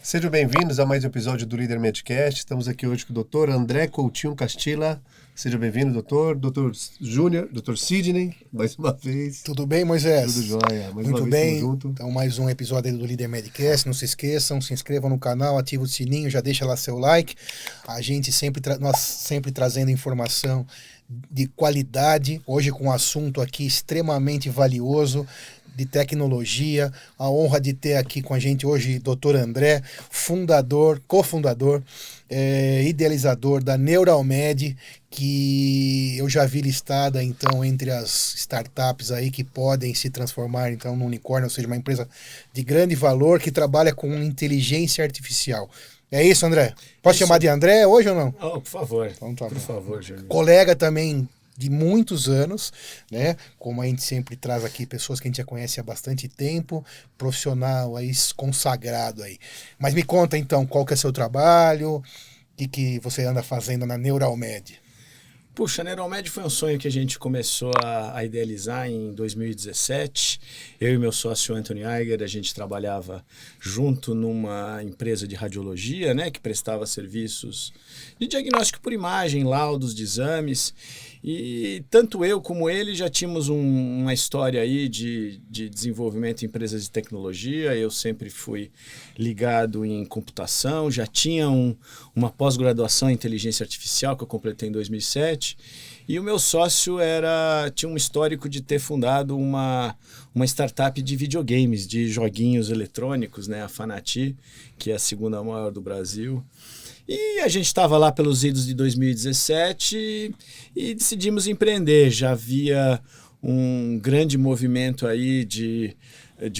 Sejam bem-vindos a mais um episódio do Líder Medcast. Estamos aqui hoje com o Dr. André Coutinho Castilla. Seja bem-vindo, doutor. Dr. Júnior, Dr. Sidney, mais uma vez. Tudo bem, Moisés? Tudo jóia. Mais Muito uma bem. vez, junto. Então, mais um episódio aí do Líder Medcast. Não se esqueçam, se inscrevam no canal, ativa o sininho, já deixa lá seu like. A gente nós sempre trazendo informação de qualidade. Hoje com um assunto aqui extremamente valioso, de tecnologia. A honra de ter aqui com a gente hoje Dr. André, cofundador, idealizador da Neuralmed, que eu já vi listada então entre as startups aí que podem se transformar então num unicórnio, ou seja, uma empresa de grande valor que trabalha com inteligência artificial. É isso, André? Posso chamar de André hoje ou não? Oh, por favor. Então, tá por bom. favor, Júnior. Colega também de muitos anos, né? Como a gente sempre traz aqui pessoas que a gente já conhece há bastante tempo, profissional aí consagrado aí. Mas me conta então, qual que é seu trabalho, o que você anda fazendo na Neuralmed? Puxa, a Neuralmed foi um sonho que a gente começou a idealizar em 2017. Eu e meu sócio Anthony Eiger, a gente trabalhava junto numa empresa de radiologia, né, que prestava serviços de diagnóstico por imagem, laudos de exames. E tanto eu como ele já tínhamos uma história aí de desenvolvimento em empresas de tecnologia. Eu sempre fui ligado em computação, já tinha uma pós-graduação em inteligência artificial que eu completei em 2007. E o meu sócio tinha um histórico de ter fundado uma startup de videogames, de joguinhos eletrônicos, né, a Fanati, que é a segunda maior do Brasil. E a gente estava lá pelos idos de 2017 e decidimos empreender. Já havia um grande movimento aí de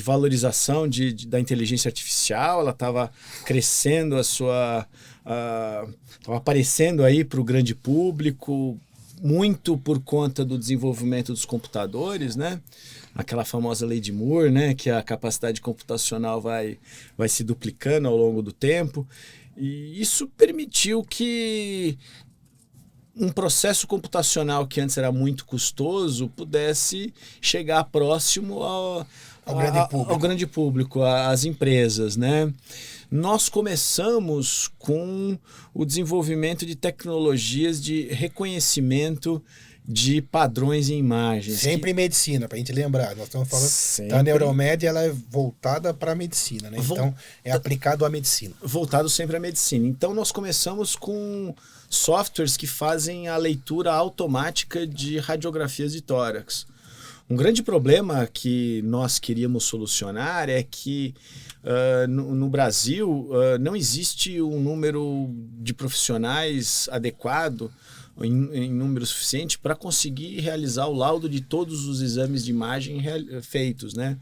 valorização da inteligência artificial. Ela estava crescendo estava aparecendo aí para o grande público, muito por conta do desenvolvimento dos computadores, né? Aquela famosa lei de Moore, né? Que a capacidade computacional vai se duplicando ao longo do tempo. E isso permitiu que um processo computacional que antes era muito custoso pudesse chegar próximo ao grande público, às empresas, né? Nós começamos com o desenvolvimento de tecnologias de reconhecimento de padrões em imagens. Sempre em medicina, para a gente lembrar. Nós estamos falando da Neuralmed, ela é voltada para a medicina, né? Então, é aplicado à medicina. Voltado sempre à medicina. Então, nós começamos com softwares que fazem a leitura automática de radiografias de tórax. Um grande problema que nós queríamos solucionar é que no Brasil não existe um número de profissionais adequado em número suficiente para conseguir realizar o laudo de todos os exames de imagem feitos, né?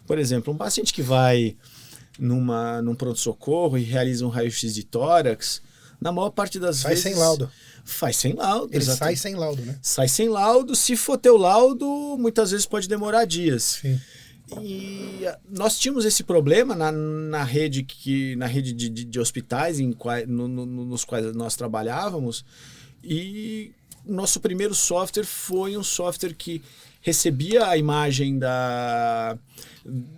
Por exemplo, um paciente que vai num pronto-socorro e realiza um raio-x de tórax, na maior parte das vezes... Faz sem laudo. Faz sem laudo. Ele sai sem laudo, né? Sai sem laudo. Se for ter o laudo, muitas vezes pode demorar dias. Sim. E nós tínhamos esse problema na rede de hospitais nos quais nós trabalhávamos. E nosso primeiro software foi um software que recebia a imagem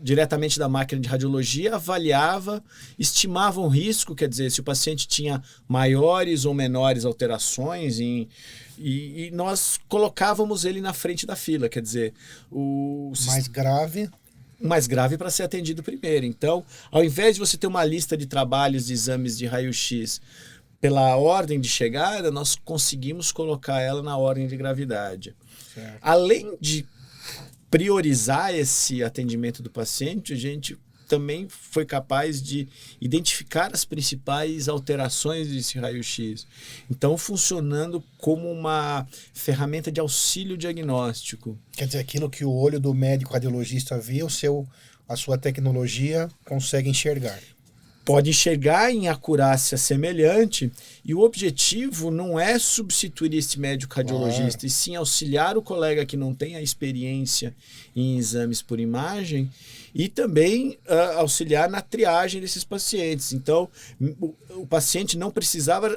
diretamente da máquina de radiologia, avaliava, estimava um risco, quer dizer, se o paciente tinha maiores ou menores alterações e nós colocávamos ele na frente da fila, quer dizer, mais grave para ser atendido primeiro. Então, ao invés de você ter uma lista de trabalhos de exames de raio-x pela ordem de chegada, nós conseguimos colocar ela na ordem de gravidade. Certo. Além de priorizar esse atendimento do paciente, a gente também foi capaz de identificar as principais alterações desse raio-x. Então, funcionando como uma ferramenta de auxílio diagnóstico. Quer dizer, aquilo que o olho do médico radiologista vê, a sua tecnologia consegue enxergar. Pode enxergar em acurácia semelhante, e o objetivo não é substituir esse médico radiologista, e sim auxiliar o colega que não tem a experiência em exames por imagem e também auxiliar na triagem desses pacientes. Então, o paciente não precisava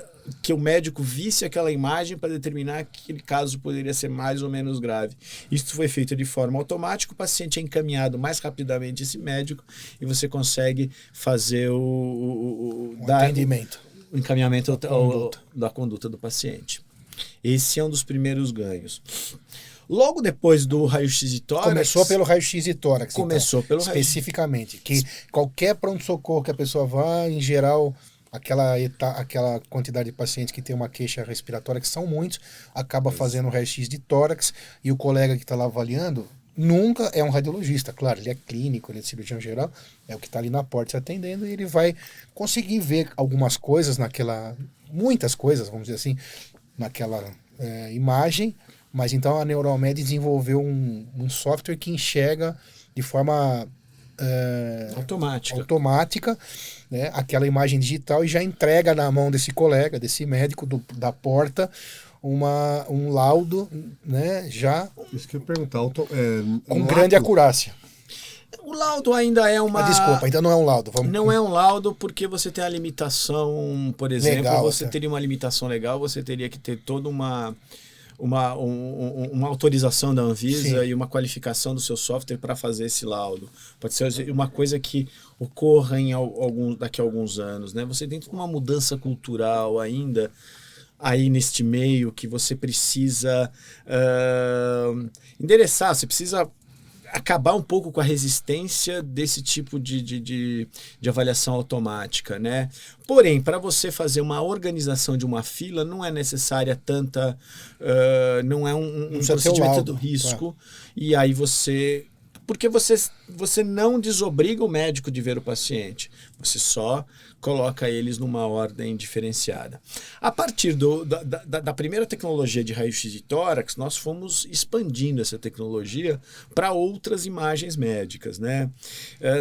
que o médico visse aquela imagem para determinar que aquele caso poderia ser mais ou menos grave. Isso foi feito de forma automática, o paciente é encaminhado mais rapidamente a esse médico e você consegue fazer o atendimento. O encaminhamento da conduta do paciente. Esse é um dos primeiros ganhos. Logo depois do raio-x de tórax... Começou pelo raio-x de tórax. Começou então, pelo especificamente. Que qualquer pronto-socorro que a pessoa vá, em geral, aquela quantidade de pacientes que tem uma queixa respiratória, que são muitos, acaba fazendo o raio-x de tórax e o colega que está lá avaliando nunca é um radiologista. Claro, ele é clínico, ele é cirurgião geral, é o que está ali na porta se atendendo e ele vai conseguir ver algumas coisas muitas coisas, vamos dizer assim, naquela imagem. Mas então a Neuromed desenvolveu um software que enxerga de forma automática, né, aquela imagem digital e já entrega na mão desse colega, desse médico da porta, um laudo, né, já isso que eu ia perguntar, com grande acurácia. O laudo ainda é uma... desculpa, então não é um laudo. Não é um laudo porque você tem a limitação, por exemplo, legal, você teria uma limitação legal, você teria que ter toda uma autorização da Anvisa. Sim. E uma qualificação do seu software para fazer esse laudo. Pode ser uma coisa que ocorra daqui a alguns anos, né? Você tem uma mudança cultural ainda aí neste meio que você precisa endereçar, você precisa acabar um pouco com a resistência desse tipo de avaliação automática, né? Porém, para você fazer uma organização de uma fila, não é necessária tanta... não é um procedimento do risco. E aí você... Porque você não desobriga o médico de ver o paciente. Você só coloca eles numa ordem diferenciada. A partir da primeira tecnologia de raio-x de tórax, nós fomos expandindo essa tecnologia para outras imagens médicas, né?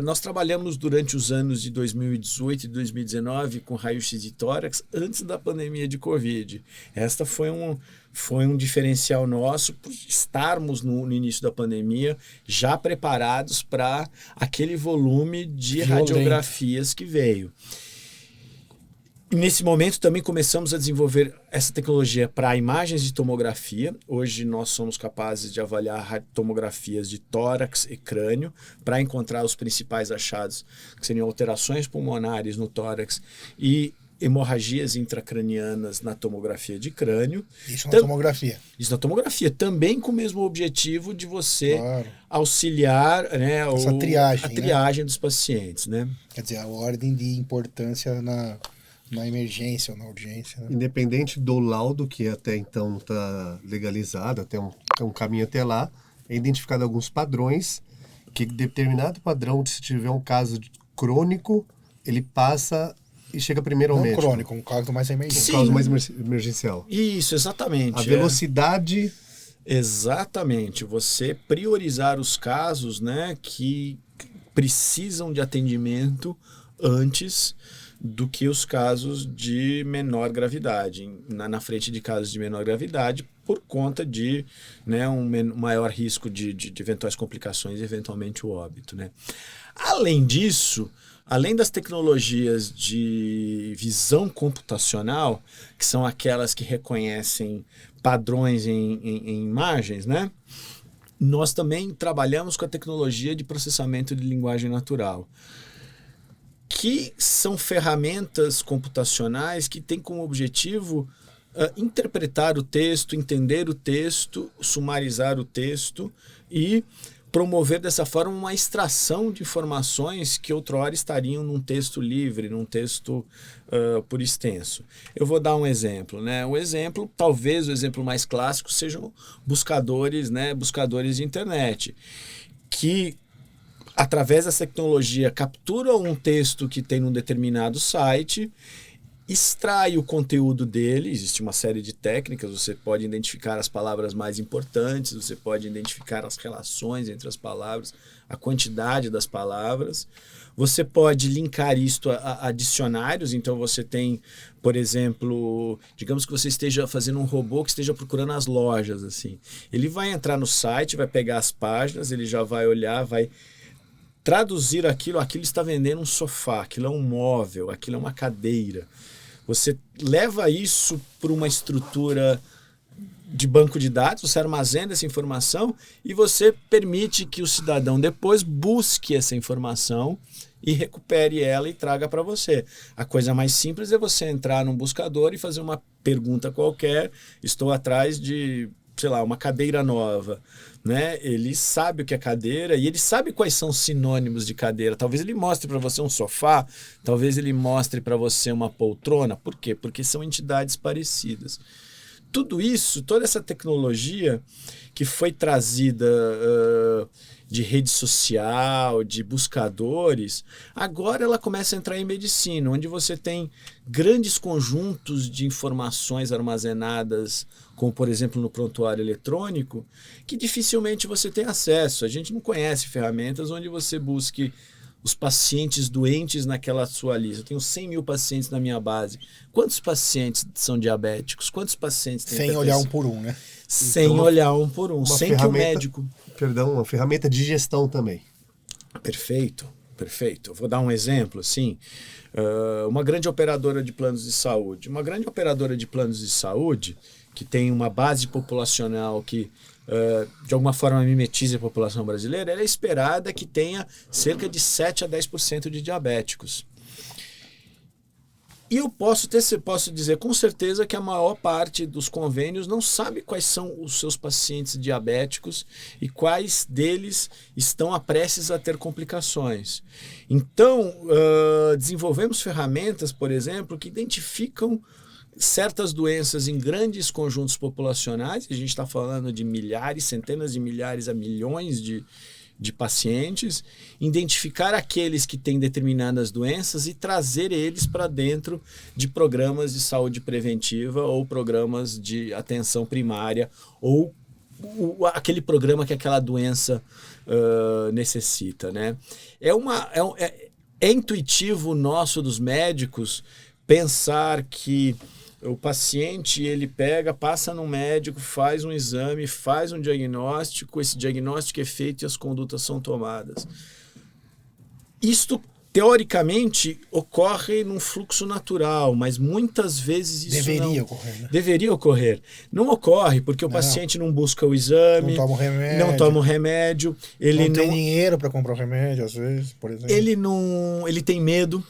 Nós trabalhamos durante os anos de 2018 e 2019 com raio-x de tórax antes da pandemia de Covid. Esta foi um diferencial nosso por estarmos no início da pandemia já preparados para aquele volume de radiografias que veio. E nesse momento também começamos a desenvolver essa tecnologia para imagens de tomografia. Hoje nós somos capazes de avaliar tomografias de tórax e crânio para encontrar os principais achados, que seriam alterações pulmonares no tórax e hemorragias intracranianas na tomografia de crânio. Isso na tomografia. Isso na tomografia, também com o mesmo objetivo de você auxiliar, né, essa triagem, dos pacientes, né? Quer dizer, a ordem de importância na emergência ou na urgência. Né? Independente do laudo, que até então não está legalizado, até um caminho até lá, é identificado alguns padrões, que determinado padrão, se tiver um caso crônico, ele passa e chega primeiro ao médico. Não crônico, um caso mais emergencial. Um caso mais emergencial. Isso, exatamente. A velocidade... Exatamente. Você priorizar os casos, né, que precisam de atendimento antes do que os casos de menor gravidade, na frente de casos de menor gravidade, por conta de, né, um maior risco de eventuais complicações e eventualmente o óbito, né? Além disso, além das tecnologias de visão computacional, que são aquelas que reconhecem padrões em imagens, né? Nós também trabalhamos com a tecnologia de processamento de linguagem natural, que são ferramentas computacionais que têm como objetivo interpretar o texto, entender o texto, sumarizar o texto e promover dessa forma uma extração de informações que outrora estariam num texto livre, num texto por extenso. Eu vou dar um exemplo, né? Talvez o exemplo mais clássico sejam buscadores, né? Buscadores de internet, que através dessa tecnologia captura um texto que tem num determinado site, extrai o conteúdo dele. Existe uma série de técnicas, você pode identificar as palavras mais importantes, você pode identificar as relações entre as palavras, a quantidade das palavras. Você pode linkar isto a dicionários, então você tem, por exemplo, digamos que você esteja fazendo um robô que esteja procurando as lojas, assim. Ele vai entrar no site, vai pegar as páginas, ele já vai olhar, vai traduzir aquilo está vendendo um sofá, aquilo é um móvel, aquilo é uma cadeira. Você leva isso para uma estrutura de banco de dados, você armazena essa informação e você permite que o cidadão depois busque essa informação e recupere ela e traga para você. A coisa mais simples é você entrar num buscador e fazer uma pergunta qualquer. Estou atrás de, sei lá, uma cadeira nova. Né? Ele sabe o que é cadeira e ele sabe quais são os sinônimos de cadeira. Talvez ele mostre para você um sofá, talvez ele mostre para você uma poltrona. Por quê? Porque são entidades parecidas. Tudo isso, toda essa tecnologia que foi trazida de rede social, de buscadores, agora ela começa a entrar em medicina, onde você tem grandes conjuntos de informações armazenadas, como por exemplo no prontuário eletrônico, que dificilmente você tem acesso. A gente não conhece ferramentas onde você busque os pacientes doentes naquela sua lista. Eu tenho 100 mil pacientes na minha base. Quantos pacientes são diabéticos? Quantos pacientes têm Sem olhar um por um, né? Sem olhar um por um, sem que o médico... Perdão, uma ferramenta de gestão também. Perfeito, perfeito. Vou dar um exemplo, assim. Uma grande operadora de planos de saúde. Uma grande operadora de planos de saúde que tem uma base populacional que de alguma forma mimetiza a população brasileira, ela é esperada que tenha cerca de 7 a 10% de diabéticos. E eu posso dizer com certeza que a maior parte dos convênios não sabe quais são os seus pacientes diabéticos e quais deles estão prestes a ter complicações. Então, desenvolvemos ferramentas, por exemplo, que identificam certas doenças em grandes conjuntos populacionais. A gente está falando de milhares, centenas de milhares a milhões de pacientes, identificar aqueles que têm determinadas doenças e trazer eles para dentro de programas de saúde preventiva ou programas de atenção primária ou aquele programa que aquela doença necessita, né? É intuitivo nosso dos médicos pensar que o paciente, ele passa no médico, faz um exame, faz um diagnóstico, esse diagnóstico é feito e as condutas são tomadas. Isto, teoricamente, ocorre num fluxo natural, mas muitas vezes isso deveria ocorrer, né? Deveria ocorrer. Não ocorre, porque o paciente não busca o exame, não toma o remédio, ele não tem dinheiro para comprar o remédio, às vezes, por exemplo. Ele tem medo.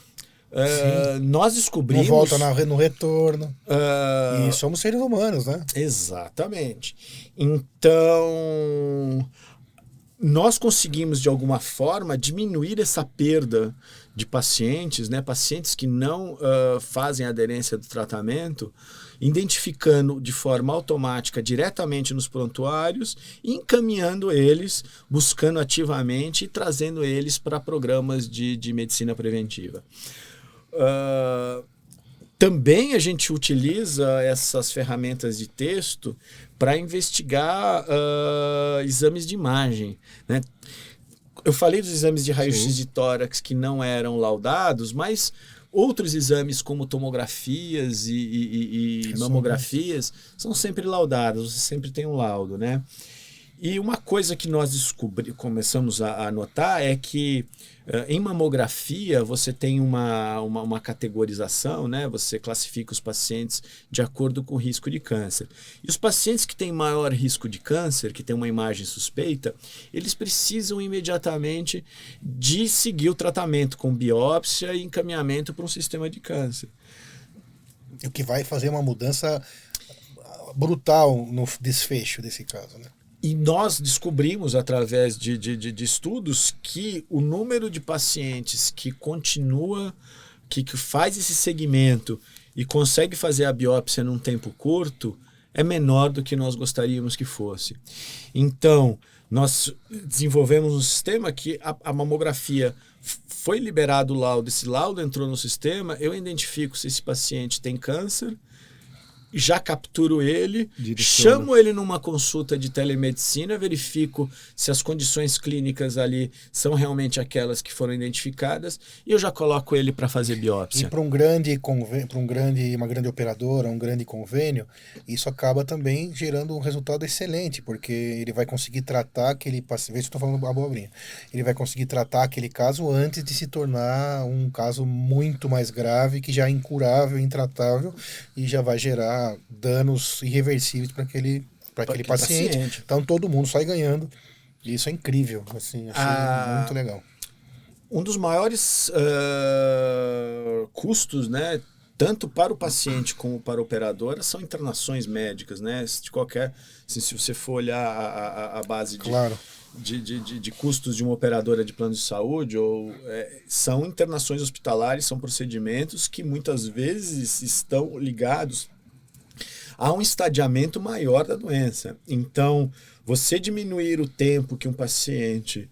Nós descobrimos... Não volta no retorno. E somos seres humanos, né? Exatamente. Então, nós conseguimos, de alguma forma, diminuir essa perda de pacientes, né? Pacientes que não fazem aderência do tratamento, identificando de forma automática diretamente nos prontuários e encaminhando eles, buscando ativamente e trazendo eles para programas de medicina preventiva. Também a gente utiliza essas ferramentas de texto para investigar exames de imagem, né? Eu falei dos exames de raio-x de tórax que não eram laudados, mas outros exames como tomografias e mamografias são sempre laudados, você sempre tem um laudo, né? E uma coisa que nós começamos a notar é que em mamografia você tem uma categorização, né? Você classifica os pacientes de acordo com o risco de câncer. E os pacientes que têm maior risco de câncer, que têm uma imagem suspeita, eles precisam imediatamente de seguir o tratamento com biópsia e encaminhamento para um sistema de câncer. O que vai fazer uma mudança brutal no desfecho desse caso, né? E nós descobrimos, através de estudos, que o número de pacientes que continua, que faz esse segmento e consegue fazer a biópsia num tempo curto, é menor do que nós gostaríamos que fosse. Então, nós desenvolvemos um sistema que a mamografia foi liberado o laudo, esse laudo entrou no sistema, eu identifico se esse paciente tem câncer, já capturo ele, Direciona. chamo ele numa consulta de telemedicina, verifico se as condições clínicas ali são realmente aquelas que foram identificadas e eu já coloco ele para fazer E biópsia. para uma grande operadora, um grande convênio, isso acaba também gerando um resultado excelente, porque ele vai conseguir tratar aquele paciente, veja se eu estou falando abobrinha, ele vai conseguir tratar aquele caso antes de se tornar um caso muito mais grave, que já é incurável, intratável, e já vai gerar danos irreversíveis para aquele paciente. Então todo mundo sai ganhando. E isso é incrível, assim, achei muito legal. Um dos maiores custos, né, tanto para o paciente como para a operadora, são internações médicas, né? Se você for olhar a base Claro. de custos de uma operadora de plano de saúde, são internações hospitalares, são procedimentos que muitas vezes estão ligados a um estadiamento maior da doença. Então, você diminuir o tempo que um paciente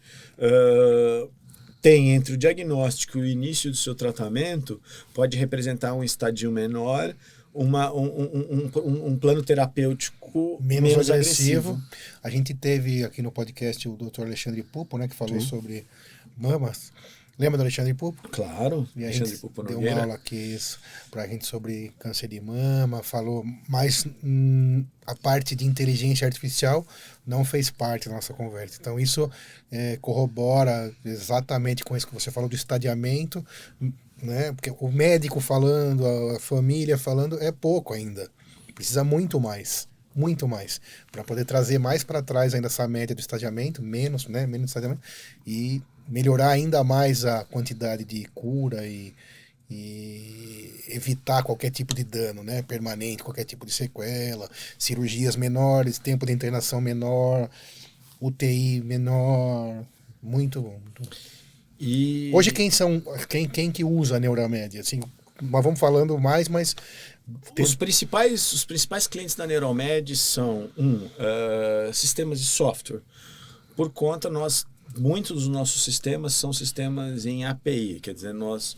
tem entre o diagnóstico e o início do seu tratamento pode representar um estadio menor, um plano terapêutico menos agressivo. A gente teve aqui no podcast o Dr. Alexandre Pupo, né, que falou sobre mamas. Lembra do Alexandre Pupo? Claro, E a Alexandre gente Pupo deu Nogueira. uma aula aqui pra gente sobre câncer de mama, falou mais a parte de inteligência artificial não fez parte da nossa conversa. Então isso corrobora exatamente com isso que você falou do estadiamento, né? Porque o médico falando, a família falando é pouco ainda. Precisa muito mais para poder trazer mais para trás ainda essa média do estadiamento, menos estadiamento, e melhorar ainda mais a quantidade de cura e evitar qualquer tipo de dano, né, permanente, qualquer tipo de sequela, cirurgias menores, tempo de internação menor, UTI menor, muito bom. E Hoje quem que usa a Neuromed? Assim, mas vamos falando mais, mas os principais clientes da Neuromed são sistemas de software. Por conta, muitos dos nossos sistemas são sistemas em API, quer dizer, nós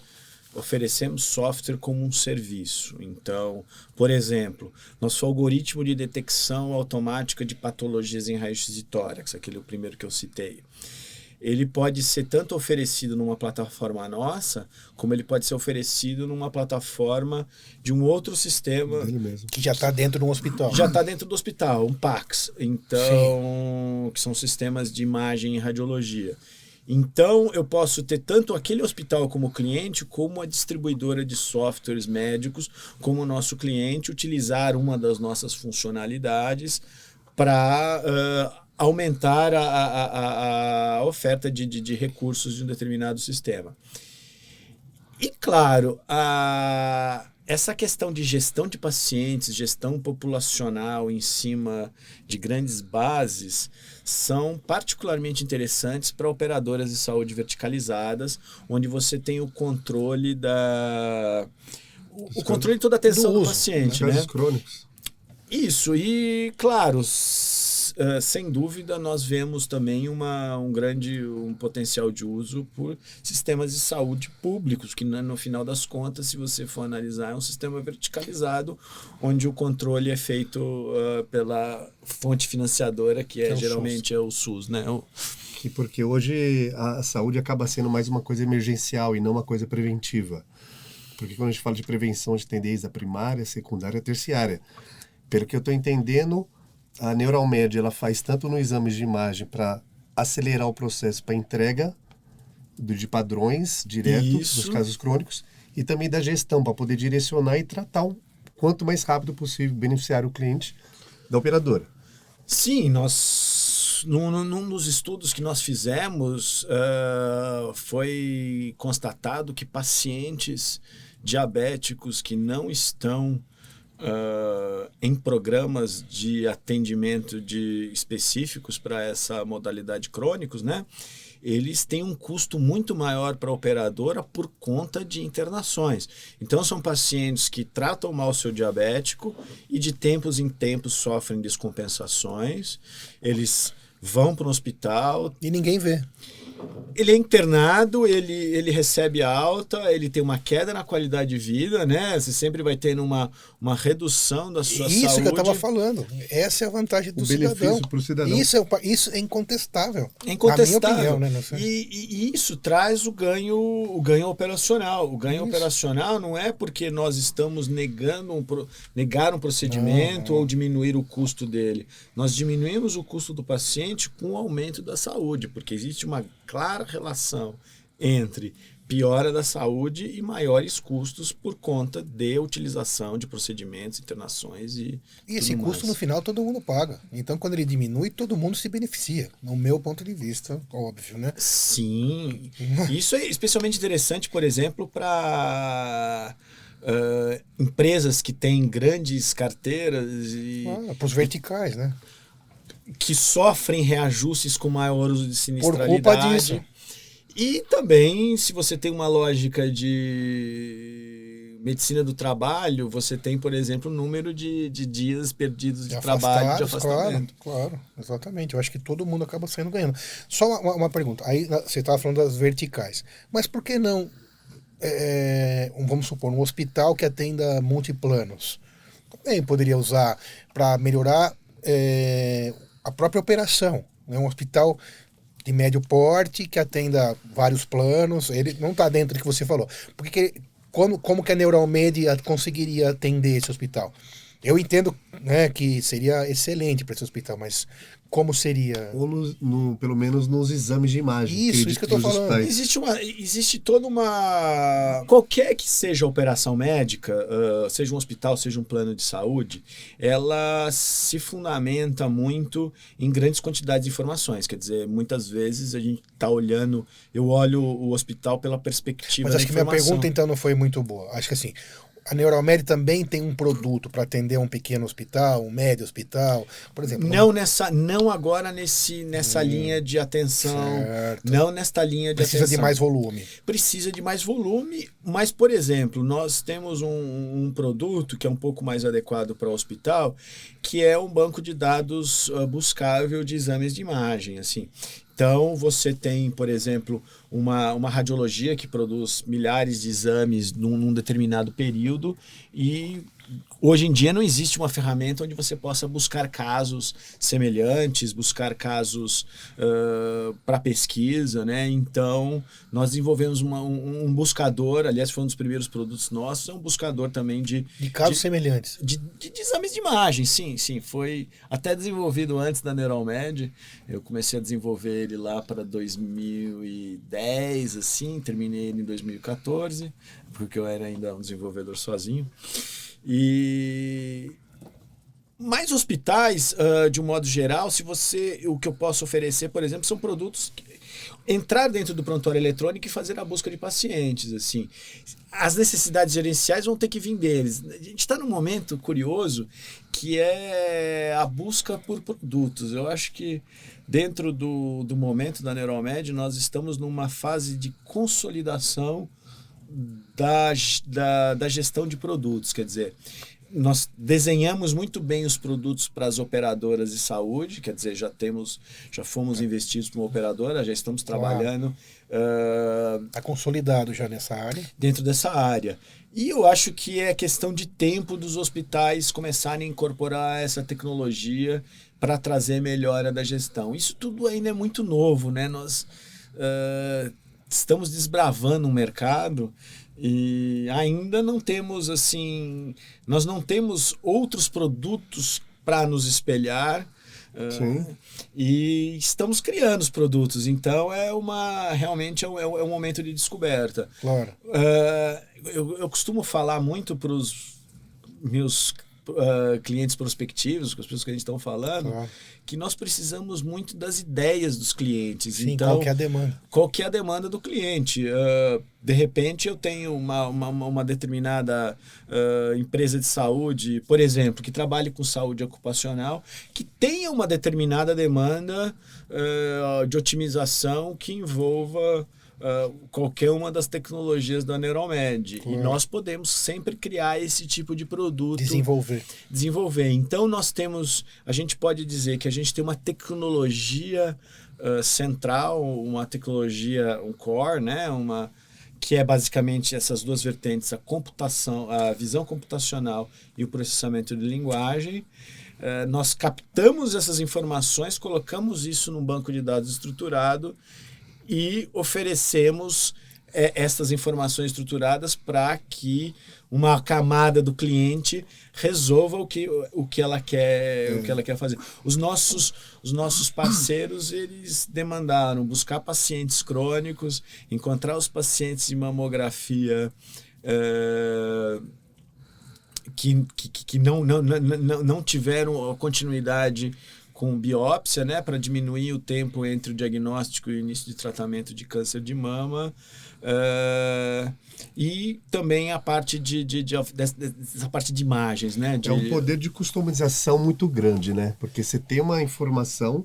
oferecemos software como um serviço. Então, por exemplo, nosso algoritmo de detecção automática de patologias em raio-x de tórax, aquele é o primeiro que eu citei, ele pode ser tanto oferecido numa plataforma nossa, como ele pode ser oferecido numa plataforma de um outro sistema que já está dentro de um hospital. Já está dentro do hospital, um PACS. Então, que são sistemas de imagem e radiologia. Então, eu posso ter tanto aquele hospital como cliente, como a distribuidora de softwares médicos, como o nosso cliente, utilizar uma das nossas funcionalidades para aumentar a oferta de recursos de um determinado sistema. E, claro, essa questão de gestão de pacientes, gestão populacional em cima de grandes bases, são particularmente interessantes para operadoras de saúde verticalizadas, onde você tem o controle o controle de toda a atenção do paciente. Casos né? crônicos. Isso, e claro, sem dúvida nós vemos também um potencial de uso por sistemas de saúde públicos, que no final das contas, se você for analisar, é um sistema verticalizado, onde o controle é feito pela fonte financiadora, que geralmente é o SUS, né? Porque hoje a saúde acaba sendo mais uma coisa emergencial e não uma coisa preventiva. Porque quando a gente fala de prevenção, a gente tem desde a primária, secundária, terciária. Pelo que eu estou entendendo, a Neuromed ela faz tanto no exame de imagem para acelerar o processo para entrega de padrões direto dos casos crônicos e também da gestão, para poder direcionar e tratar o quanto mais rápido possível, beneficiar o cliente da operadora. Sim, num dos estudos que nós fizemos, foi constatado que pacientes diabéticos que não estão em programas de atendimento específicos para essa modalidade crônicos, né? Eles têm um custo muito maior para a operadora por conta de internações. Então, são pacientes que tratam mal o seu diabético e de tempos em tempos sofrem descompensações. Eles vão para o hospital. E ninguém vê. Ele é internado, ele recebe alta, ele tem uma queda na qualidade de vida, né? Você sempre vai tendo uma redução da sua saúde. Isso que eu estava falando. Essa é a vantagem do cidadão. Benefício para o cidadão. Isso é incontestável. É incontestável. Na minha opinião, né? Não sei. E isso traz o ganho operacional. O ganho operacional não é porque nós estamos negar um procedimento ou diminuir o custo dele. Nós diminuímos o custo do paciente com o aumento da saúde, porque existe uma clara relação entre piora da saúde e maiores custos por conta de utilização de procedimentos, internações e esse custo no final todo mundo paga. Então quando ele diminui, todo mundo se beneficia, no meu ponto de vista, óbvio, né? Sim. Isso é especialmente interessante, por exemplo, para empresas que têm grandes carteiras e para os verticais, né? Que sofrem reajustes com maior uso de sinistralidade. Por culpa disso. E também, se você tem uma lógica de medicina do trabalho, você tem, por exemplo, o número de dias perdidos de trabalho, de afastamento. Claro, exatamente. Eu acho que todo mundo acaba saindo ganhando. Só uma pergunta. Aí você estava falando das verticais. Mas por que não, vamos supor, um hospital que atenda multiplanos? Também poderia usar para melhorar a própria operação. Né? Um hospital de médio porte, que atenda vários planos, ele não está dentro do que você falou. Porque como que a Neuralmed conseguiria atender esse hospital? Eu entendo, né, que seria excelente para esse hospital, mas como seria? Ou pelo menos nos exames de imagem. Isso que eu estou falando. Existe toda uma... Qualquer que seja a operação médica, seja um hospital, seja um plano de saúde, ela se fundamenta muito em grandes quantidades de informações. Quer dizer, muitas vezes a gente está olhando... Eu olho o hospital pela perspectiva da informação. Mas acho que minha pergunta, então, não foi muito boa. Acho que assim... A Neuralmed também tem um produto para atender um pequeno hospital, um médio hospital, por exemplo. Não agora nessa linha de atenção. Certo. Não nesta linha de Precisa atenção. de mais volume. Precisa de mais volume, mas, por exemplo, nós temos um produto que é um pouco mais adequado para o hospital, que é um banco de dados buscável de exames de imagem, assim. Então, você tem, por exemplo, uma radiologia que produz milhares de exames num determinado período e hoje em dia não existe uma ferramenta onde você possa buscar casos semelhantes, buscar casos para pesquisa, né? Então, nós desenvolvemos um buscador, aliás, foi um dos primeiros produtos nossos, é um buscador também de casos semelhantes. De exames de imagem, sim. Foi até desenvolvido antes da Neuralmed. Eu comecei a desenvolver ele lá para 2010, assim, terminei ele em 2014, porque eu era ainda um desenvolvedor sozinho. E mais hospitais, de um modo geral, o que eu posso oferecer, por exemplo, são produtos que entrar dentro do prontuário eletrônico e fazer a busca de pacientes, assim. As necessidades gerenciais vão ter que vir deles. A gente está num momento curioso que é a busca por produtos. Eu acho que dentro do momento da Neuralmed nós estamos numa fase de consolidação da gestão de produtos, quer dizer, nós desenhamos muito bem os produtos para as operadoras de saúde, quer dizer, já fomos investidos por uma operadora, já estamos trabalhando. Está consolidado já nessa área. Dentro dessa área. E eu acho que é questão de tempo dos hospitais começarem a incorporar essa tecnologia para trazer melhora da gestão. Isso tudo ainda é muito novo, né? Nós estamos desbravando um mercado e ainda não temos, assim, nós não temos outros produtos para nos espelhar. E estamos criando os produtos, então realmente é um momento de descoberta. Claro. Eu costumo falar muito para os meus clientes prospectivos, com as pessoas que a gente está falando, claro, que nós precisamos muito das ideias dos clientes. Sim, então, qual que é a demanda? Qual que é a demanda do cliente? De repente eu tenho uma determinada empresa de saúde, por exemplo, que trabalhe com saúde ocupacional, que tenha uma determinada demanda de otimização que envolva qualquer uma das tecnologias da Neuralmed. Claro. E nós podemos sempre criar esse tipo de produto. Desenvolver. Então a gente pode dizer que a gente tem uma tecnologia central, uma tecnologia, um core, né? Que é basicamente essas duas vertentes, a computação, a visão computacional e o processamento de linguagem. Nós captamos essas informações, colocamos isso num banco de dados estruturado e oferecemos essas informações estruturadas para que uma camada do cliente resolva o que ela quer fazer. Os nossos parceiros, eles demandaram buscar pacientes crônicos, encontrar os pacientes de mamografia que não tiveram continuidade com biópsia, né, para diminuir o tempo entre o diagnóstico e o início de tratamento de câncer de mama. E também a parte dessa parte de imagens, né? É um poder de customização muito grande, né? Porque você tem uma informação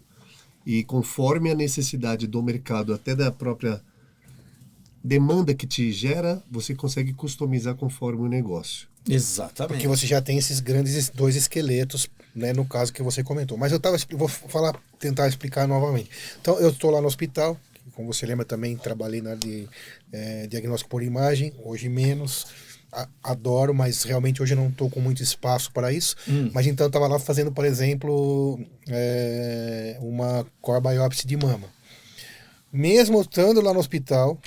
e conforme a necessidade do mercado, até da própria demanda que te gera, você consegue customizar conforme o negócio. Exatamente. Porque você já tem esses grandes dois esqueletos, né, no caso que você comentou. Mas vou tentar explicar novamente. Então, eu estou lá no hospital, como você lembra também, trabalhei na área de diagnóstico por imagem, hoje menos, adoro, mas realmente hoje eu não estou com muito espaço para isso. Mas então eu estava lá fazendo, por exemplo, uma core biopsy de mama. Mesmo estando lá no hospital,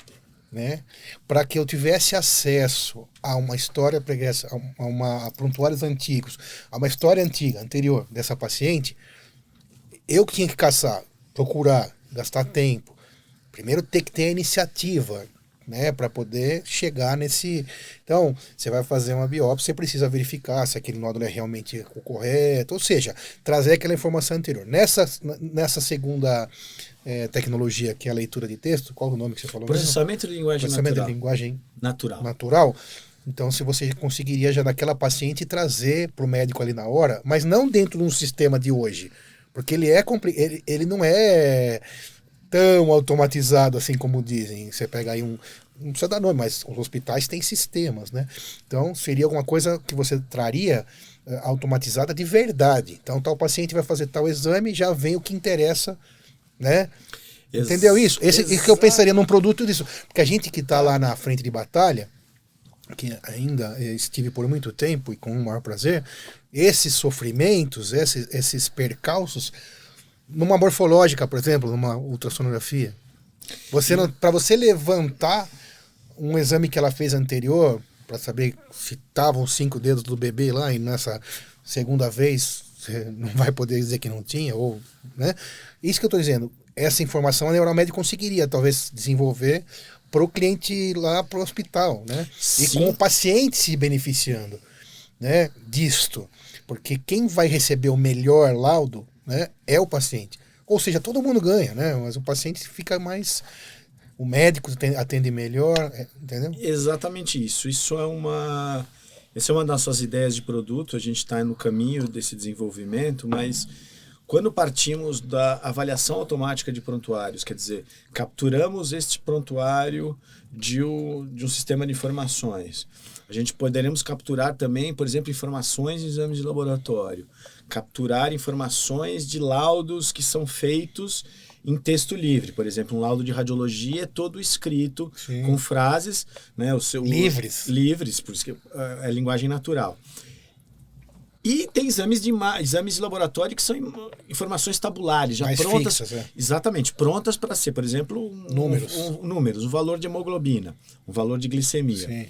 né, para que eu tivesse acesso a uma história pregressa, a prontuários antigos, a uma história anterior dessa paciente, eu que tinha que caçar, procurar, gastar tempo. Primeiro ter que ter a iniciativa, né, para poder chegar nesse... Então, você vai fazer uma biópsia, você precisa verificar se aquele nódulo é realmente o correto, ou seja, trazer aquela informação anterior. Nessa segunda tecnologia, que é a leitura de texto, qual o nome que você falou? Processamento de linguagem Processamento natural. de linguagem natural. Então, se você conseguiria já daquela paciente trazer para o médico ali na hora, mas não dentro de um sistema de hoje, porque ele não é tão automatizado assim como dizem. Você pega aí não precisa dar nome, mas os hospitais têm sistemas, né? Então, seria alguma coisa que você traria automatizada de verdade. Então, tal paciente vai fazer tal exame, já vem o que interessa, né? Entendeu isso? Isso que eu pensaria num produto disso. Porque a gente que está lá na frente de batalha, que ainda estive por muito tempo e com o maior prazer, esses sofrimentos, esses percalços, numa morfológica, por exemplo, numa ultrassonografia, para você levantar um exame que ela fez anterior, para saber se estavam os 5 dedos do bebê lá, e nessa segunda vez você não vai poder dizer que não tinha, ou, né? Isso que eu estou dizendo, essa informação a Neuromed conseguiria talvez desenvolver para o cliente lá para o hospital, né? Sim. E com o paciente se beneficiando, né, disto. Porque quem vai receber o melhor laudo, né, é o paciente. Ou seja, todo mundo ganha, né? Mas o paciente fica mais... O médico atende melhor, entendeu? Exatamente isso. Essa é uma das nossas ideias de produto. A gente está no caminho desse desenvolvimento, mas quando partimos da avaliação automática de prontuários, quer dizer, capturamos este prontuário de um sistema de informações. A gente poderemos capturar também, por exemplo, informações de exames de laboratório, capturar informações de laudos que são feitos em texto livre. Por exemplo, um laudo de radiologia é todo escrito, sim, com frases, né, livres, por isso que é linguagem natural. E tem exames de laboratório que são informações tabulares, já mais prontas, fixas, exatamente, prontas para ser, por exemplo, números, o valor de hemoglobina, o valor de glicemia. Sim.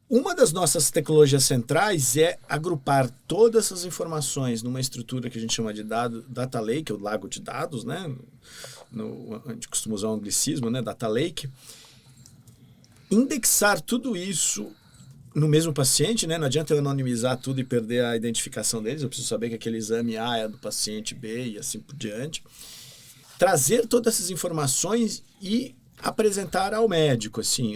Uma das nossas tecnologias centrais é agrupar todas essas informações numa estrutura que a gente chama de Data Lake, ou lago de dados, né? A gente costuma usar um anglicismo, né? Data Lake. Indexar tudo isso no mesmo paciente, né? Não adianta eu anonimizar tudo e perder a identificação deles, eu preciso saber que aquele exame A é do paciente B e assim por diante. Trazer todas essas informações e apresentar ao médico, assim,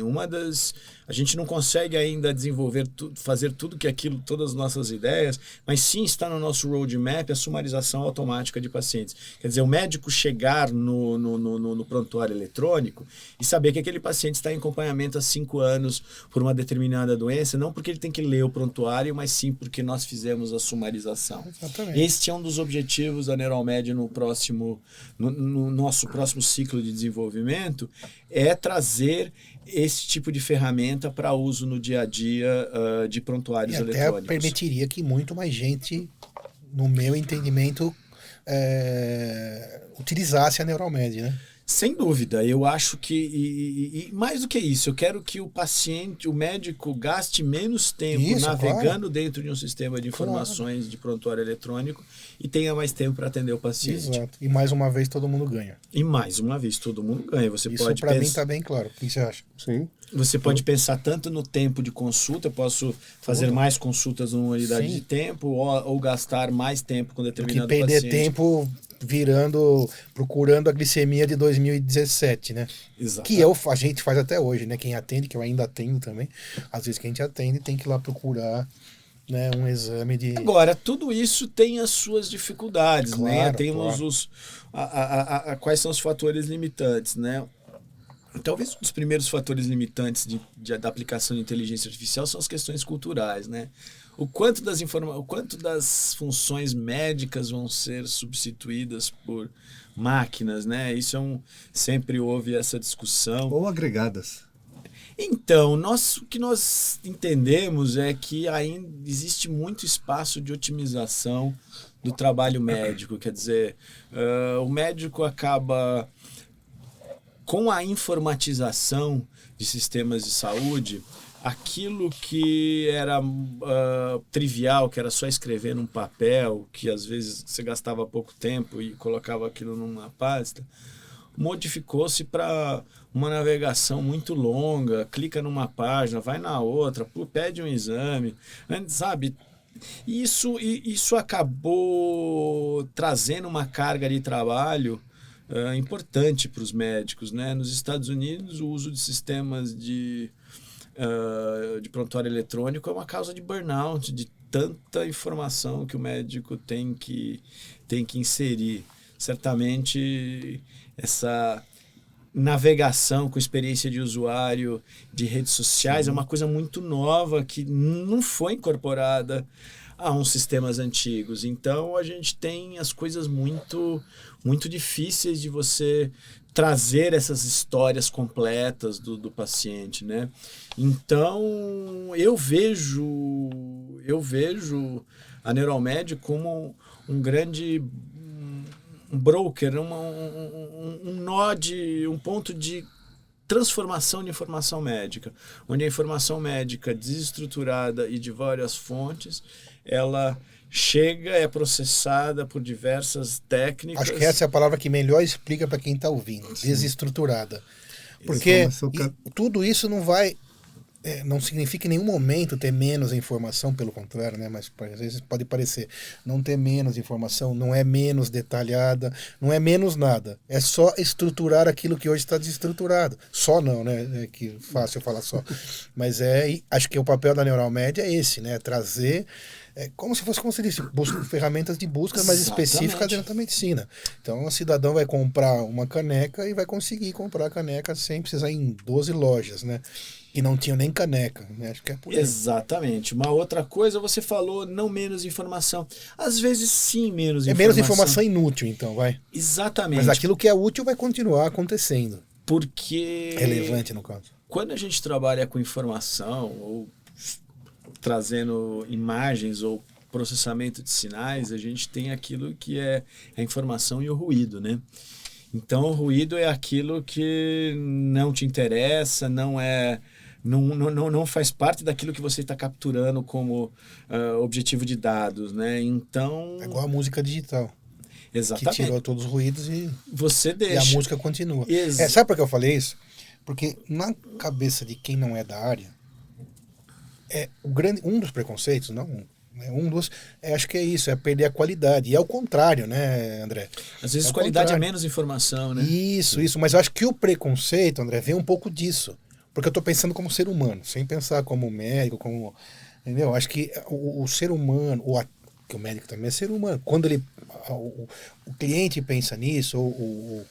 A gente não consegue ainda desenvolver, fazer tudo que aquilo, todas as nossas ideias, mas sim está no nosso roadmap a sumarização automática de pacientes. Quer dizer, o médico chegar no prontuário eletrônico e saber que aquele paciente está em acompanhamento há 5 anos por uma determinada doença, não porque ele tem que ler o prontuário, mas sim porque nós fizemos a sumarização. Exatamente. Este é um dos objetivos da Neuromed no nosso próximo ciclo de desenvolvimento, é trazer esse tipo de ferramenta para uso no dia a dia de prontuários eletrônicos. Até permitiria que muito mais gente, no meu entendimento, utilizasse a Neuromed, né? Sem dúvida, eu acho que, e mais do que isso, eu quero que o paciente, o médico, gaste menos tempo navegando dentro de um sistema de informações de prontuário eletrônico e tenha mais tempo para atender o paciente. Exato. E mais uma vez todo mundo ganha. E mais uma vez todo mundo ganha. Isso para mim está bem claro. O que você acha? Sim. Você pode pensar tanto no tempo de consulta, eu posso fazer mais consultas numa unidade de tempo ou gastar mais tempo com determinado paciente. Que perder tempo procurando a glicemia de 2017, né? Exato. Que a gente faz até hoje, né? Quem atende, que eu ainda atendo também, às vezes que a gente atende tem que ir lá procurar, né, um exame de... Agora, tudo isso tem as suas dificuldades, né? Temos quais são os fatores limitantes, né? Talvez um dos primeiros fatores limitantes da aplicação de inteligência artificial são as questões culturais, né? O quanto das funções médicas vão ser substituídas por máquinas, né? Sempre houve essa discussão. Ou agregadas. Então, o que nós entendemos é que ainda existe muito espaço de otimização do trabalho médico. Quer dizer, o médico acaba, com a informatização de sistemas de saúde, aquilo que era trivial, que era só escrever num papel, que às vezes você gastava pouco tempo e colocava aquilo numa pasta, modificou-se para uma navegação muito longa, clica numa página, vai na outra, pede um exame, sabe? Isso acabou trazendo uma carga de trabalho importante para os médicos, né? Nos Estados Unidos, o uso de sistemas de prontuário eletrônico é uma causa de burnout, de tanta informação que o médico tem que inserir. Certamente, essa navegação com experiência de usuário de redes sociais é uma coisa muito nova que não foi incorporada a uns sistemas antigos. Então, a gente tem as coisas muito, muito difíceis de você trazer essas histórias completas do paciente, né? Então, eu vejo a Neuromed como um grande broker, um ponto de transformação de informação médica, onde a informação médica desestruturada e de várias fontes, ela chega, é processada por diversas técnicas. Acho que essa é a palavra que melhor explica para quem está ouvindo, desestruturada. Porque tudo isso não significa em nenhum momento ter menos informação, pelo contrário, né? Mas às vezes pode parecer não ter menos informação, não é menos detalhada, não é menos nada. É só estruturar aquilo que hoje está desestruturado. Só não, né? É que fácil falar só. Mas acho que o papel da Neuromed é esse, né? Trazer como se fosse, como se disse, ferramentas de busca mais específicas dentro da medicina. Então, o cidadão vai comprar uma caneca e vai conseguir comprar a caneca sem precisar ir em 12 lojas, né? E não tinham nem caneca, né? Acho que é por aí. Exatamente. Uma outra coisa, você falou não menos informação. Às vezes, sim, menos informação. É menos informação inútil, então, vai. Exatamente. Mas aquilo que é útil vai continuar acontecendo. Porque... relevante, no caso. Quando a gente trabalha com informação ou trazendo imagens ou processamento de sinais, a gente tem aquilo que é a informação e o ruído, né? Então, o ruído é aquilo que não te interessa, não faz parte daquilo que você está capturando como objetivo de dados, né? Então... é igual a música digital. Exatamente. Que tirou todos os ruídos e... você deixa. E a música continua. Sabe por que eu falei isso? Porque na cabeça de quem não é da área, um dos preconceitos, não... acho que é isso, é perder a qualidade. E é o contrário, né, André? Às vezes qualidade é menos informação, né? Isso. Mas eu acho que o preconceito, André, vem um pouco disso. Porque eu estou pensando como ser humano, sem pensar como médico, como... Entendeu? Acho que o ser humano, que o médico também é ser humano, quando o cliente pensa nisso, ou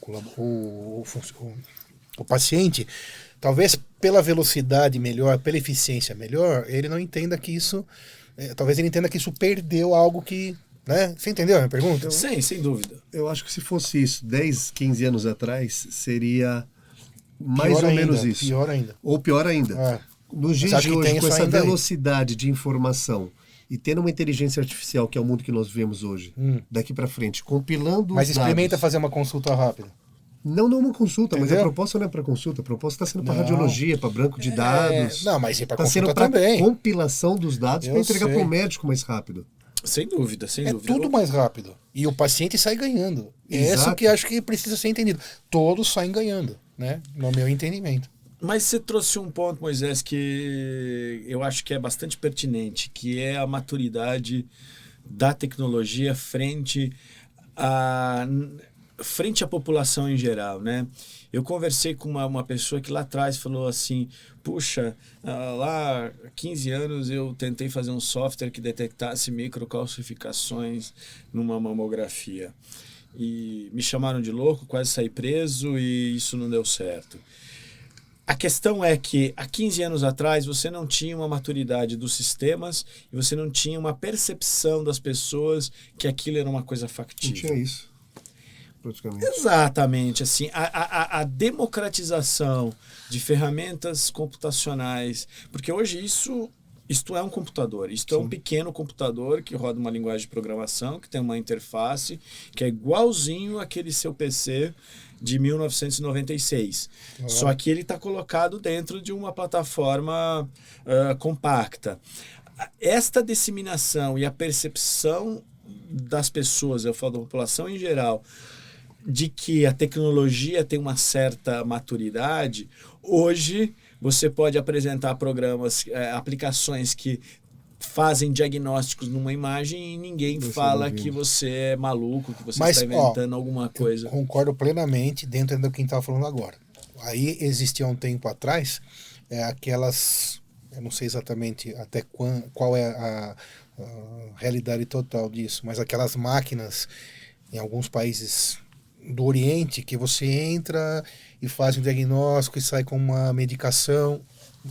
o paciente, talvez pela velocidade melhor, pela eficiência melhor, ele não entenda que isso... talvez ele entenda que isso perdeu algo que... Né? Você entendeu a minha pergunta? Sim, sem dúvida. Eu acho que se fosse isso 10, 15 anos atrás, seria mais Pior ou ainda, menos isso. Pior ainda. Ou pior ainda. É. Nos dias Mas de acho que hoje, tem com isso essa ainda aí. velocidade de informação e tendo uma inteligência artificial, que é o mundo que nós vivemos hoje, daqui para frente, compilando Mas os experimenta dados... fazer uma consulta rápida. Não uma consulta, mas a Entendeu? proposta não é para consulta, a proposta está sendo para Não. radiologia, para banco de dados. Não, mas e para Está sendo consulta para também. compilação dos dados Eu para entregar sei. para o médico mais rápido. Sem dúvida, sem É dúvida. tudo mais rápido. E o paciente sai ganhando. É isso Exato. que acho que precisa ser entendido. Todos saem ganhando, né? No meu entendimento. Mas você trouxe um ponto, Moisés, que eu acho que é bastante pertinente, que é a maturidade da tecnologia frente à população em geral, né? Eu conversei com uma pessoa que lá atrás falou assim, puxa, lá há 15 anos eu tentei fazer um software que detectasse microcalcificações numa mamografia. E me chamaram de louco, quase saí preso e isso não deu certo. A questão é que há 15 anos atrás você não tinha uma maturidade dos sistemas e você não tinha uma percepção das pessoas que aquilo era uma coisa Não factível. tinha isso, praticamente. Exatamente, assim, a democratização de ferramentas computacionais, porque hoje isto é um computador, isto é um pequeno computador que roda uma linguagem de programação, que tem uma interface, que é igualzinho aquele seu PC de 1996. Só que ele está colocado dentro de uma plataforma compacta. Esta disseminação e a percepção das pessoas, eu falo da população em geral, de que a tecnologia tem uma certa maturidade, hoje você pode apresentar programas, aplicações que fazem diagnósticos numa imagem e ninguém fala que você é maluco, que você está inventando alguma coisa. Eu concordo plenamente dentro do que a gente estava falando agora. Aí existia um tempo atrás aquelas, eu não sei exatamente até qual é a realidade total disso, mas aquelas máquinas em alguns países do Oriente que você entra e faz um diagnóstico e sai com uma medicação.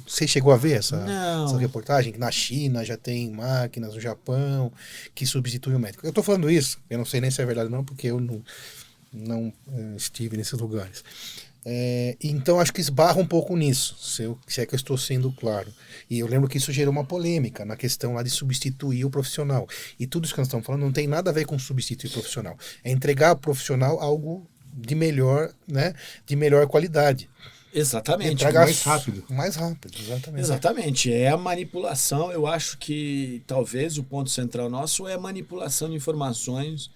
Você chegou a ver essa reportagem? Na China já tem máquinas, no Japão, que substituem o médico. Eu estou falando isso, eu não sei nem se é verdade ou não, porque eu não estive nesses lugares. Então acho que esbarra um pouco nisso, se é que eu estou sendo claro. E eu lembro que isso gerou uma polêmica na questão lá de substituir o profissional. E tudo isso que nós estamos falando não tem nada a ver com substituir o profissional. É entregar ao profissional algo de melhor, né, de melhor qualidade. Exatamente. Mais rápido. Mais rápido, exatamente. Exatamente. É a manipulação. Eu acho que talvez o ponto central nosso é a manipulação de informações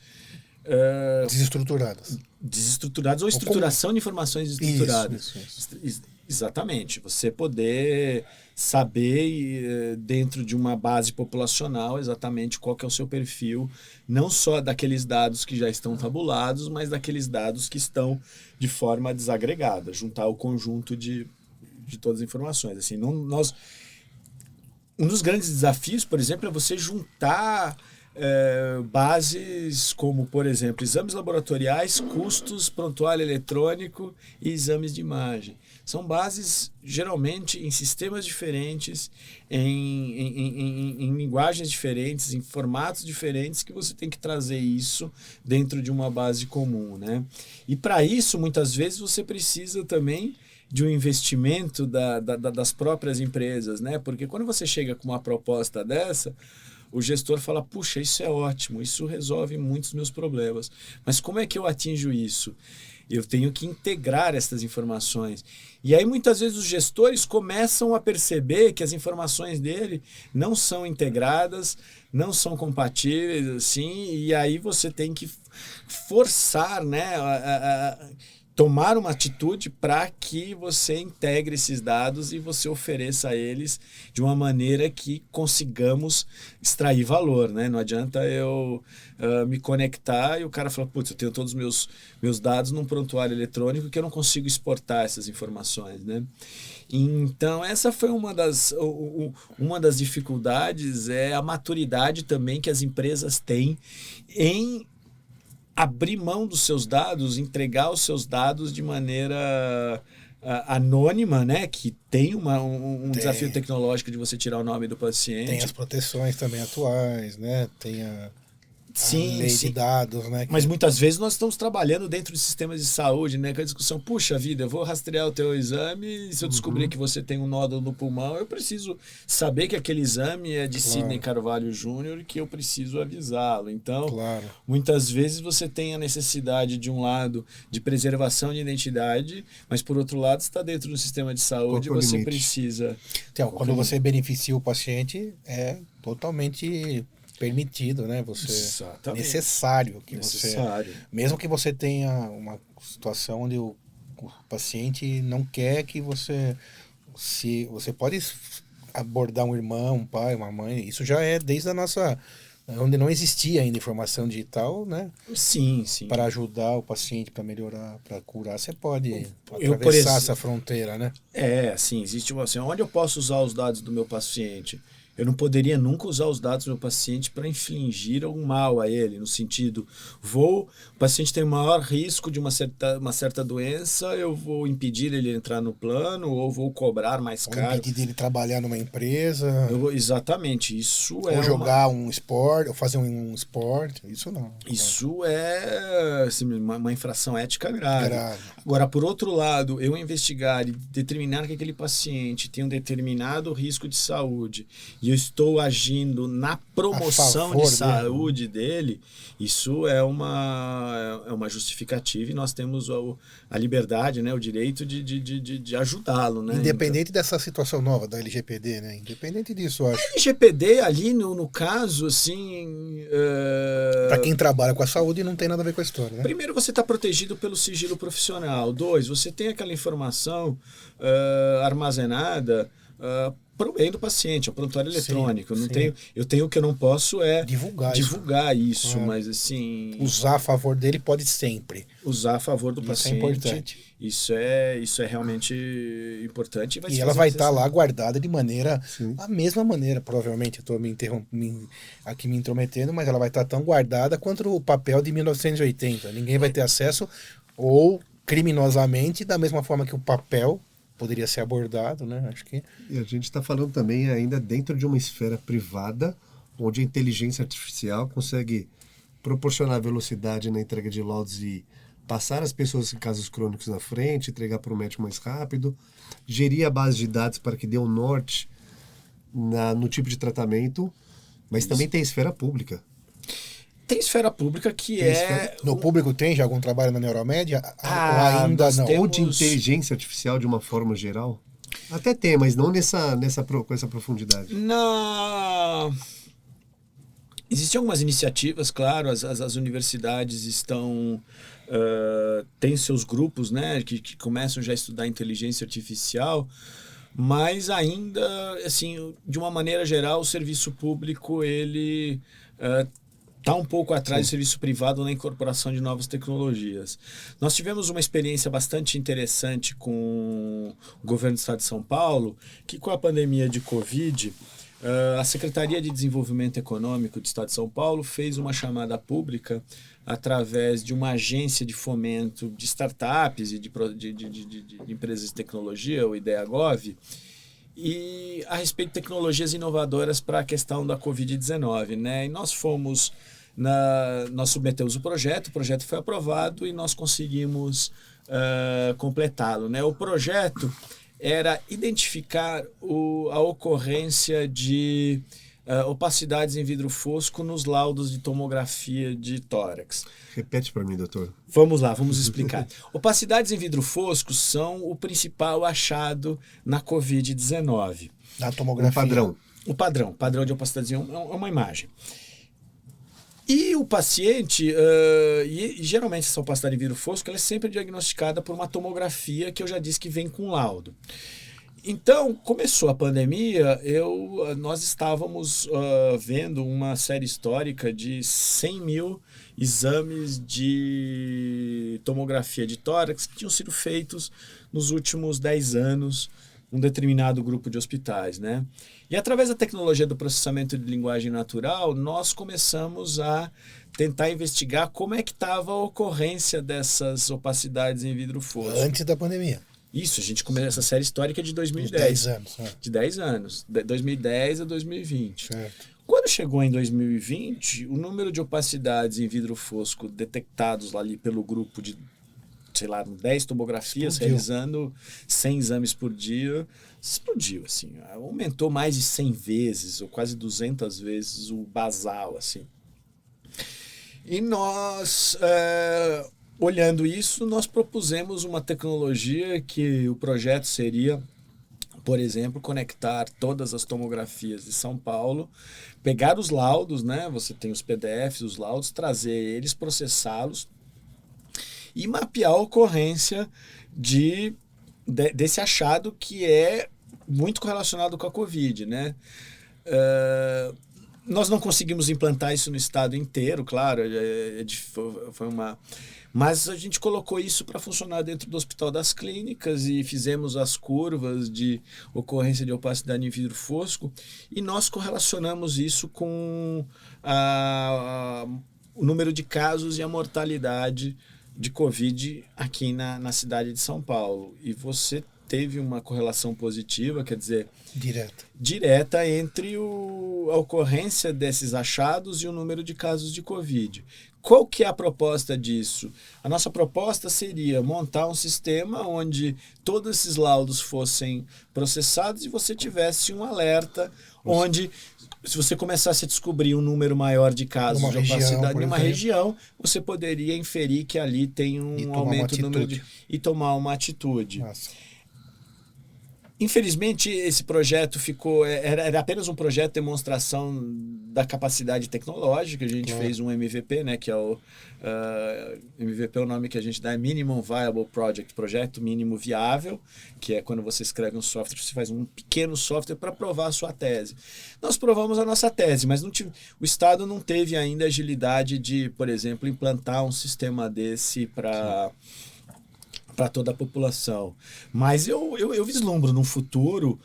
desestruturadas ou estruturação de informações desestruturadas. Isso. Exatamente. Você poder saber dentro de uma base populacional exatamente qual que é o seu perfil, não só daqueles dados que já estão tabulados, mas daqueles dados que estão de forma desagregada, juntar o conjunto de todas as informações. Assim, um dos grandes desafios, por exemplo, é você juntar bases como, por exemplo, exames laboratoriais, custos, prontuário eletrônico e exames de imagem. São bases, geralmente, em sistemas diferentes, em linguagens diferentes, em formatos diferentes, que você tem que trazer isso dentro de uma base comum, né? E para isso, muitas vezes, você precisa também de um investimento das próprias empresas, né? Porque quando você chega com uma proposta dessa, o gestor fala, puxa, isso é ótimo, isso resolve muitos meus problemas. Mas como é que eu atinjo isso? Eu tenho que integrar essas informações. E aí, muitas vezes, os gestores começam a perceber que as informações dele não são integradas, não são compatíveis, assim, e aí você tem que forçar, né, tomar uma atitude para que você integre esses dados e você ofereça a eles de uma maneira que consigamos extrair valor, né? Não adianta eu me conectar e o cara fala, putz, eu tenho todos os meus dados num prontuário eletrônico que eu não consigo exportar essas informações, né? Então, essa foi uma das dificuldades, é a maturidade também que as empresas têm em abrir mão dos seus dados, entregar os seus dados de maneira anônima, né? Que tem um desafio tecnológico de você tirar o nome do paciente. Tem as proteções também atuais, né? Tem a lei Sim. de dados, né? Mas muitas vezes nós estamos trabalhando dentro de sistemas de saúde, né? Com a discussão, puxa vida, eu vou rastrear o teu exame e se eu descobrir que você tem um nódulo no pulmão, eu preciso saber que aquele exame é de Sidney Carvalho Júnior e que eu preciso avisá-lo. Então, muitas vezes você tem a necessidade, de um lado, de preservação de identidade, mas por outro lado, está dentro do sistema de saúde e você precisa... Então, quando você beneficia o paciente, é totalmente... permitido, né? Necessário que você, mesmo que você tenha uma situação onde o paciente não quer que você pode abordar um irmão, um pai, uma mãe, isso já é desde a nossa, onde não existia ainda informação digital, né? Sim. Para ajudar o paciente, para melhorar, para curar, você pode atravessar essa fronteira, né? Existe uma assim, onde eu posso usar os dados do meu paciente? Eu não poderia nunca usar os dados do meu paciente para infligir algum mal a ele, no sentido, o paciente tem o maior risco de uma certa doença, eu vou impedir ele entrar no plano, ou vou cobrar mais caro. Ou impedir ele trabalhar numa empresa. Exatamente, isso ou jogar um esporte, ou fazer um esporte, isso não. Isso é assim, uma infração ética grave. Agora, por outro lado, eu investigar e determinar que aquele paciente tem um determinado risco de saúde, e eu estou agindo na promoção de saúde dele, isso é uma justificativa e nós temos a liberdade, né, o direito de ajudá-lo. Né? Independente dessa situação nova da LGPD, né? Independente disso, eu acho. A LGPD ali, no caso, assim... Para quem trabalha com a saúde não tem nada a ver com a história, né? Primeiro, você está protegido pelo sigilo profissional. 2, você tem aquela armazenada para o bem do paciente, é o prontuário eletrônico. Eu tenho o que eu não posso divulgar isso, mas assim... Usar a favor dele pode sempre. Usar a favor do paciente. Isso é importante. Isso é realmente importante. E ela vai estar lá guardada de maneira... A mesma maneira, provavelmente. Eu estou aqui me intrometendo, mas ela vai estar tão guardada quanto o papel de 1980. Ninguém vai ter acesso, ou criminosamente, da mesma forma que o papel poderia ser abordado, né? Acho que... E a gente está falando também ainda dentro de uma esfera privada, onde a inteligência artificial consegue proporcionar velocidade na entrega de laudos e passar as pessoas em casos crônicos na frente, entregar para o médico mais rápido, gerir a base de dados para que dê um norte no tipo de tratamento, mas também tem esfera pública. Tem esfera pública que No público tem já algum trabalho na Neuromédia? Ou ainda não? Ou de inteligência artificial de uma forma geral? Até tem, mas não com essa profundidade. Existem algumas iniciativas, claro, as universidades estão... têm seus grupos, né, que começam já a estudar inteligência artificial, mas ainda, assim, de uma maneira geral, o serviço público, ele... está um pouco atrás do serviço privado na incorporação de novas tecnologias. Nós tivemos uma experiência bastante interessante com o governo do Estado de São Paulo, que com a pandemia de Covid, a Secretaria de Desenvolvimento Econômico do Estado de São Paulo fez uma chamada pública através de uma agência de fomento de startups e de empresas de tecnologia, o IDEAGOV, e a respeito de tecnologias inovadoras para a questão da Covid-19, né? E nós submetemos o projeto foi aprovado e nós conseguimos completá-lo, né? O projeto era identificar a ocorrência de opacidades em vidro fosco nos laudos de tomografia de tórax. Repete para mim, doutor. Vamos lá, vamos explicar. Opacidades em vidro fosco são o principal achado na Covid-19. Na tomografia. O padrão. O padrão de opacidade é uma imagem. E o paciente, e geralmente essa opacidade em vidro fosco, ela é sempre diagnosticada por uma tomografia que eu já disse que vem com laudo. Então, começou a pandemia, nós estávamos vendo uma série histórica de 100 mil exames de tomografia de tórax que tinham sido feitos nos últimos 10 anos num determinado grupo de hospitais, né? E através da tecnologia do processamento de linguagem natural, nós começamos a tentar investigar como é que estava a ocorrência dessas opacidades em vidro fosco. Antes da pandemia. Isso, a gente começou essa série histórica de 2010. De 10 anos. É. De 10 anos, de 2010 a 2020. Certo. Quando chegou em 2020, o número de opacidades em vidro fosco detectados ali pelo grupo de, sei lá, 10 tomografias, realizando 100 exames por dia, explodiu, assim. Aumentou mais de 100 vezes, ou quase 200 vezes o basal, assim. E nós... olhando isso, nós propusemos uma tecnologia que o projeto seria, por exemplo, conectar todas as tomografias de São Paulo, pegar os laudos, né? Você tem os PDFs, os laudos, trazer eles, processá-los e mapear a ocorrência desse achado que é muito correlacionado com a Covid, né? Nós não conseguimos implantar isso no estado inteiro, claro, foi uma... Mas a gente colocou isso para funcionar dentro do Hospital das Clínicas e fizemos as curvas de ocorrência de opacidade em vidro fosco e nós correlacionamos isso com o número de casos e a mortalidade de Covid aqui na cidade de São Paulo. E você teve uma correlação positiva, quer dizer... Direta entre a ocorrência desses achados e o número de casos de Covid. Qual que é a proposta disso? A nossa proposta seria montar um sistema onde todos esses laudos fossem processados e você tivesse um alerta onde, se você começasse a descobrir um número maior de casos de opacidade em uma região, você poderia inferir que ali tem um aumento no número e tomar uma atitude. Nossa. Infelizmente, esse projeto era apenas um projeto de demonstração da capacidade tecnológica. A gente fez um MVP, né, que é o MVP, o nome que a gente dá é Minimum Viable Project, projeto mínimo viável, que é quando você escreve um software, você faz um pequeno software para provar a sua tese. Nós provamos a nossa tese, mas o Estado não teve ainda agilidade de, por exemplo, implantar um sistema desse para toda a população. Mas eu vislumbro num futuro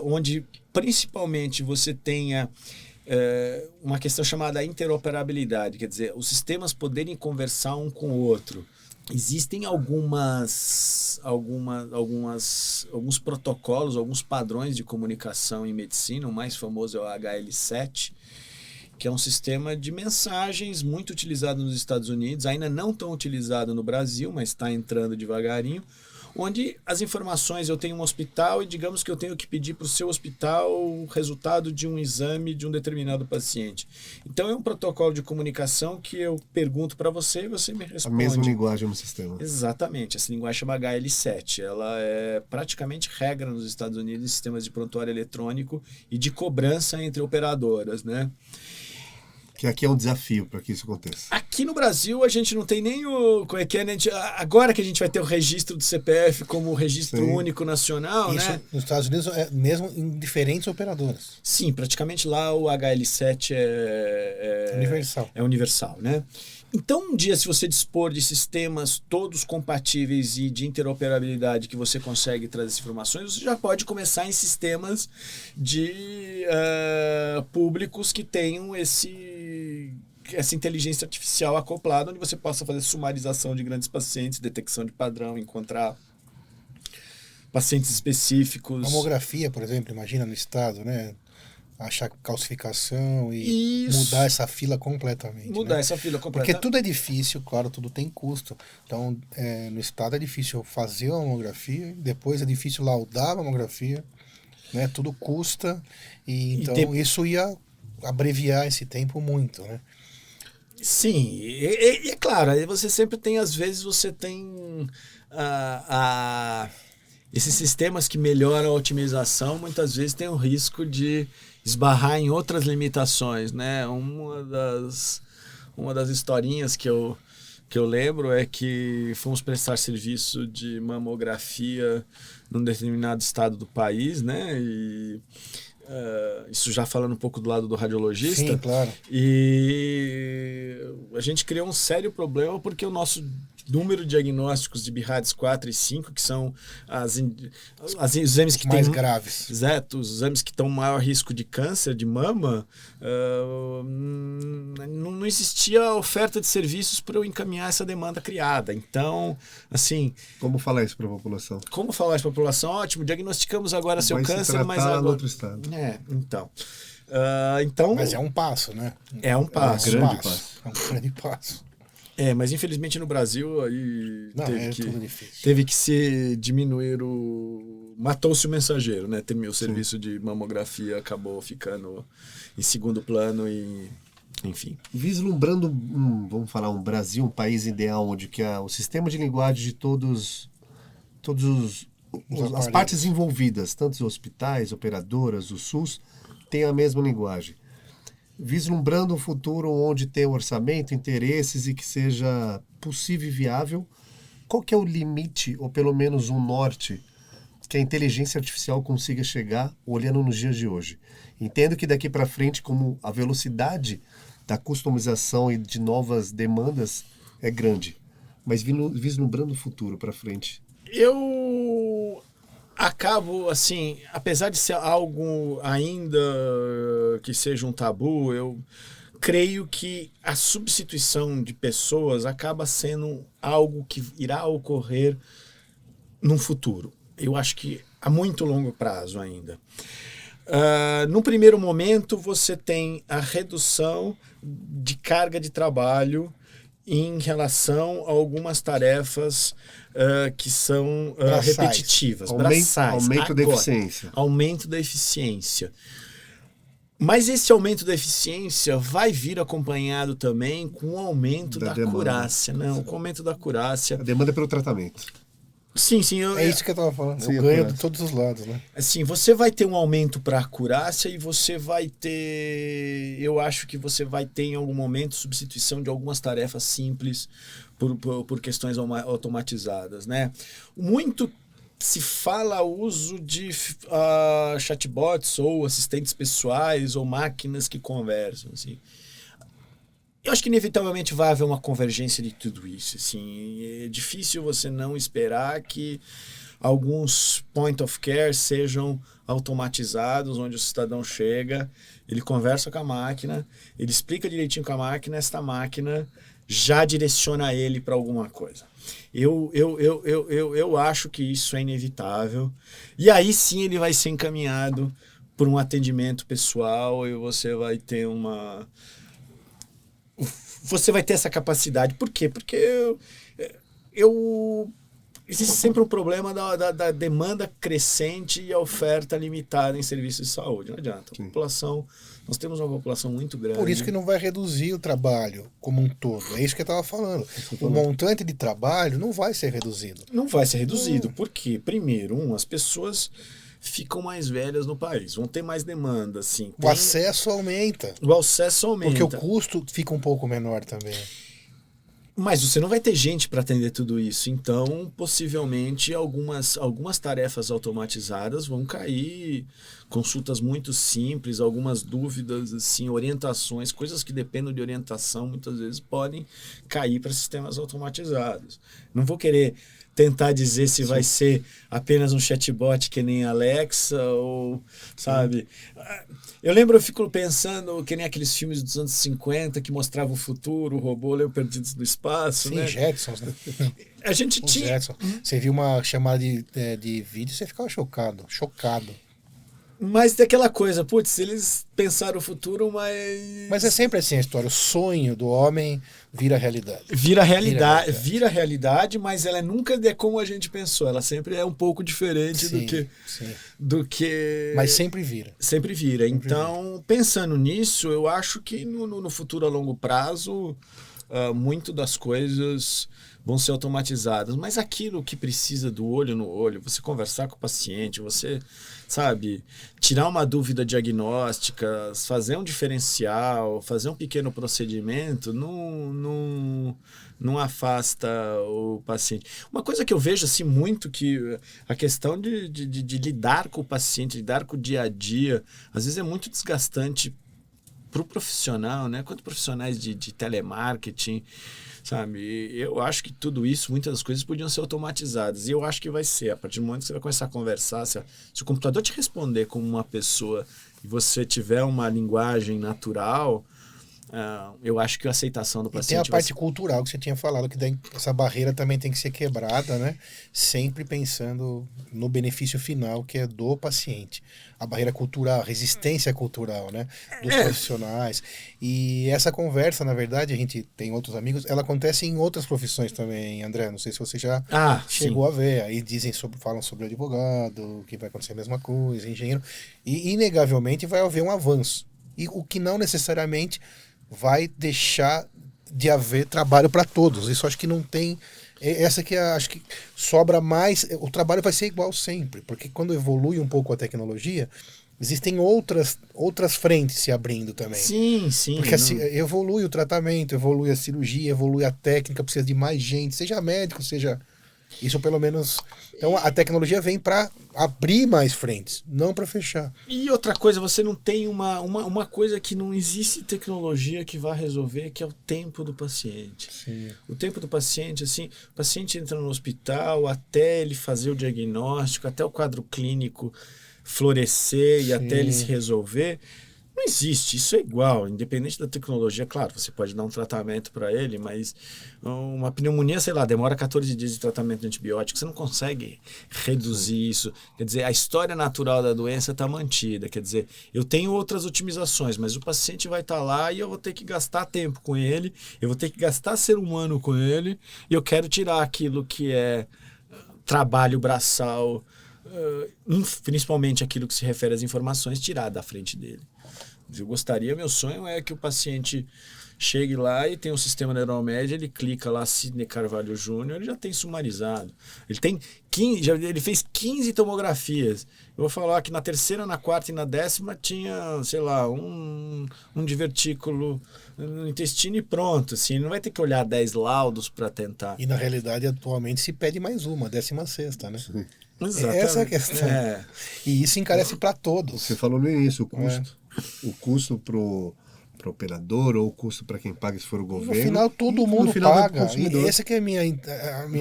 onde principalmente você tenha uma questão chamada interoperabilidade, quer dizer, os sistemas poderem conversar um com o outro. Existem alguns protocolos, alguns padrões de comunicação em medicina, o mais famoso é o HL7, que é um sistema de mensagens muito utilizado nos Estados Unidos, ainda não tão utilizado no Brasil, mas está entrando devagarinho, onde as informações, eu tenho um hospital e digamos que eu tenho que pedir para o seu hospital o resultado de um exame de um determinado paciente. Então é um protocolo de comunicação que eu pergunto para você e você me responde. A mesma linguagem no sistema. Exatamente, essa linguagem chama HL7, ela é praticamente regra nos Estados Unidos em sistemas de prontuário eletrônico e de cobrança entre operadoras, né? Que aqui é um desafio para que isso aconteça. Aqui no Brasil a gente não tem nem o... Como é que é, né? Agora que a gente vai ter o registro do CPF como registro único nacional, isso, né? Nos Estados Unidos é mesmo em diferentes operadoras. Sim, praticamente lá o HL7 é universal. É universal, né? Então, um dia, se você dispor de sistemas todos compatíveis e de interoperabilidade que você consegue trazer essas informações, você já pode começar em sistemas de públicos que tenham essa inteligência artificial acoplada, onde você possa fazer sumarização de grandes pacientes, detecção de padrão, encontrar pacientes específicos. Mamografia, por exemplo, imagina no estado, né? Achar calcificação e mudar essa fila completamente. Essa fila completamente. Porque tudo é difícil, claro, tudo tem custo. Então, no estado é difícil fazer a mamografia, depois é difícil laudar a mamografia, né? Tudo custa, então isso ia abreviar esse tempo muito, né? Sim, e é claro, aí você sempre tem, às vezes você tem esses sistemas que melhoram a otimização, muitas vezes tem o risco de esbarrar em outras limitações, né? Uma das uma das historinhas que eu lembro é que fomos prestar serviço de mamografia num determinado estado do país, né? E isso já falando um pouco do lado do radiologista. Sim, claro. E a gente criou um sério problema porque o nosso número de diagnósticos de BIRADS 4 e 5, que são os exames que mais têm graves. Exato, os exames que estão maior risco de câncer de mama, não existia oferta de serviços para eu encaminhar essa demanda criada. Então, assim... Como falar isso para a população? Como falar isso para a população? Ótimo, diagnosticamos agora seu câncer, mas agora... no outro estado. Então... Mas é um passo, né? É um passo. É um grande passo. É um grande passo. Mas infelizmente no Brasil aí tudo teve que se diminuir matou-se o mensageiro, né? O serviço de mamografia acabou ficando em segundo plano e enfim. Vislumbrando, vamos falar, um Brasil, um país ideal onde que o sistema de linguagem de todos as partes envolvidas, tanto os hospitais, operadoras, o SUS, tem a mesma linguagem. Vislumbrando um futuro onde tem orçamento, interesses e que seja possível e viável, qual que é o limite, ou pelo menos um norte, que a inteligência artificial consiga chegar olhando nos dias de hoje? Entendo que daqui para frente, como a velocidade da customização e de novas demandas é grande, mas vislumbrando o futuro para frente. Eu acabo, assim, apesar de ser algo ainda que seja um tabu, eu creio que a substituição de pessoas acaba sendo algo que irá ocorrer no futuro. Eu acho que a muito longo prazo ainda. No primeiro momento, você tem a redução de carga de trabalho em relação a algumas tarefas que são repetitivas, braçais. Aumento da eficiência. Aumento da eficiência. Mas esse aumento da eficiência vai vir acompanhado também com o aumento da acurácia. Não, com o aumento da acurácia. A demanda é pelo tratamento. Sim. É isso que eu estava falando. Sim, eu ganho de todos os lados, né? Assim, você vai ter um aumento para a acurácia e você vai ter... Eu acho que você vai ter em algum momento substituição de algumas tarefas simples por questões automatizadas, né? Muito se fala o uso de chatbots ou assistentes pessoais ou máquinas que conversam, assim. Eu acho que inevitavelmente vai haver uma convergência de tudo isso. Assim. É difícil você não esperar que alguns point of care sejam automatizados, onde o cidadão chega, ele conversa com a máquina, ele explica direitinho com a máquina, esta máquina já direciona ele para alguma coisa. Eu acho que isso é inevitável. E aí sim ele vai ser encaminhado por um atendimento pessoal e você vai ter Você vai ter essa capacidade. Por quê? Porque existe sempre um problema da demanda crescente e a oferta limitada em serviços de saúde. Não adianta. Nós temos uma população muito grande. Por isso que não vai reduzir o trabalho como um todo. É isso que eu estava falando. O montante de trabalho não vai ser reduzido. Não vai ser reduzido. Por quê? Primeiro, as pessoas ficam mais velhas no país, vão ter mais demanda, assim. O acesso aumenta. Porque o custo fica um pouco menor também. Mas você não vai ter gente para atender tudo isso. Então, possivelmente, algumas tarefas automatizadas vão cair, consultas muito simples, algumas dúvidas, assim, orientações, coisas que dependem de orientação, muitas vezes podem cair para sistemas automatizados. Não vou querer tentar dizer se vai ser apenas um chatbot que nem Alexa ou, sabe? Eu fico pensando que nem aqueles filmes dos anos 50 que mostravam o futuro, o robô, Perdidos no Espaço, né? Jetsons, né? A gente tinha... Você viu uma chamada de vídeo, você ficava chocado. Mas daquela coisa, eles pensaram o futuro, Mas é sempre assim a história, o sonho do homem vira realidade. Vira realidade, mas ela nunca é como a gente pensou, ela sempre é um pouco diferente do que... Mas sempre vira. Sempre vira. Então, pensando nisso, eu acho que no futuro a longo prazo, muito das coisas vão ser automatizadas, mas aquilo que precisa do olho no olho, você conversar com o paciente, você, sabe, tirar uma dúvida diagnóstica, fazer um diferencial, fazer um pequeno procedimento, não afasta o paciente. Uma coisa que eu vejo assim muito, que a questão de lidar com o paciente, lidar com o dia a dia, às vezes é muito desgastante para o profissional, né? Quanto profissionais de telemarketing, sabe? Eu acho que tudo isso, muitas das coisas podiam ser automatizadas. E eu acho que vai ser. A partir do momento que você vai começar a conversar, se o computador te responder como uma pessoa e você tiver uma linguagem natural, eu acho que a aceitação do paciente... E tem a parte cultural que você tinha falado, que daí essa barreira também tem que ser quebrada, né? Sempre pensando no benefício final, que é do paciente. A barreira cultural, a resistência cultural, né? Dos profissionais. E essa conversa, na verdade, a gente tem outros amigos, ela acontece em outras profissões também, André. Não sei se você já chegou a ver. Aí falam sobre advogado, que vai acontecer a mesma coisa, engenheiro. E, inegavelmente, vai haver um avanço. E o que não necessariamente vai deixar de haver trabalho para todos. Isso acho que não tem... Essa que acho que sobra mais... O trabalho vai ser igual sempre, porque quando evolui um pouco a tecnologia, existem outras frentes se abrindo também. Sim. Porque assim, evolui o tratamento, evolui a cirurgia, evolui a técnica, precisa de mais gente, seja médico, seja... Isso pelo menos... Então a tecnologia vem para abrir mais frentes, não para fechar. E outra coisa, você não tem uma coisa que não existe tecnologia que vá resolver, que é o tempo do paciente. Sim. O tempo do paciente, assim, o paciente entra no hospital, até ele fazer o diagnóstico, até o quadro clínico florescer e até ele se resolver, não existe, isso é igual, independente da tecnologia. Claro, você pode dar um tratamento para ele, mas uma pneumonia, sei lá, demora 14 dias de tratamento de antibiótico, você não consegue reduzir isso. Quer dizer, a história natural da doença está mantida, quer dizer, eu tenho outras otimizações, mas o paciente vai estar lá e eu vou ter que gastar tempo com ele, eu vou ter que gastar ser humano com ele, e eu quero tirar aquilo que é trabalho braçal, principalmente aquilo que se refere às informações, tirar da frente dele. Eu gostaria, meu sonho é que o paciente chegue lá e tem um sistema Neuromed, ele clica lá Sidney Carvalho Júnior, ele já tem sumarizado. Ele tem 15, ele fez 15 tomografias. Eu vou falar que na terceira, na quarta e na 10ª tinha, sei lá, um divertículo no intestino e pronto. Assim, ele não vai ter que olhar 10 laudos para tentar. E na realidade, atualmente, se pede mais uma, 16ª, né? Sim. Exatamente. Essa é a questão. E isso encarece para todos. Você falou no início, o custo. O custo pro operador ou o custo para quem paga, se for o governo. No final, todo mundo paga. E essa que é a minha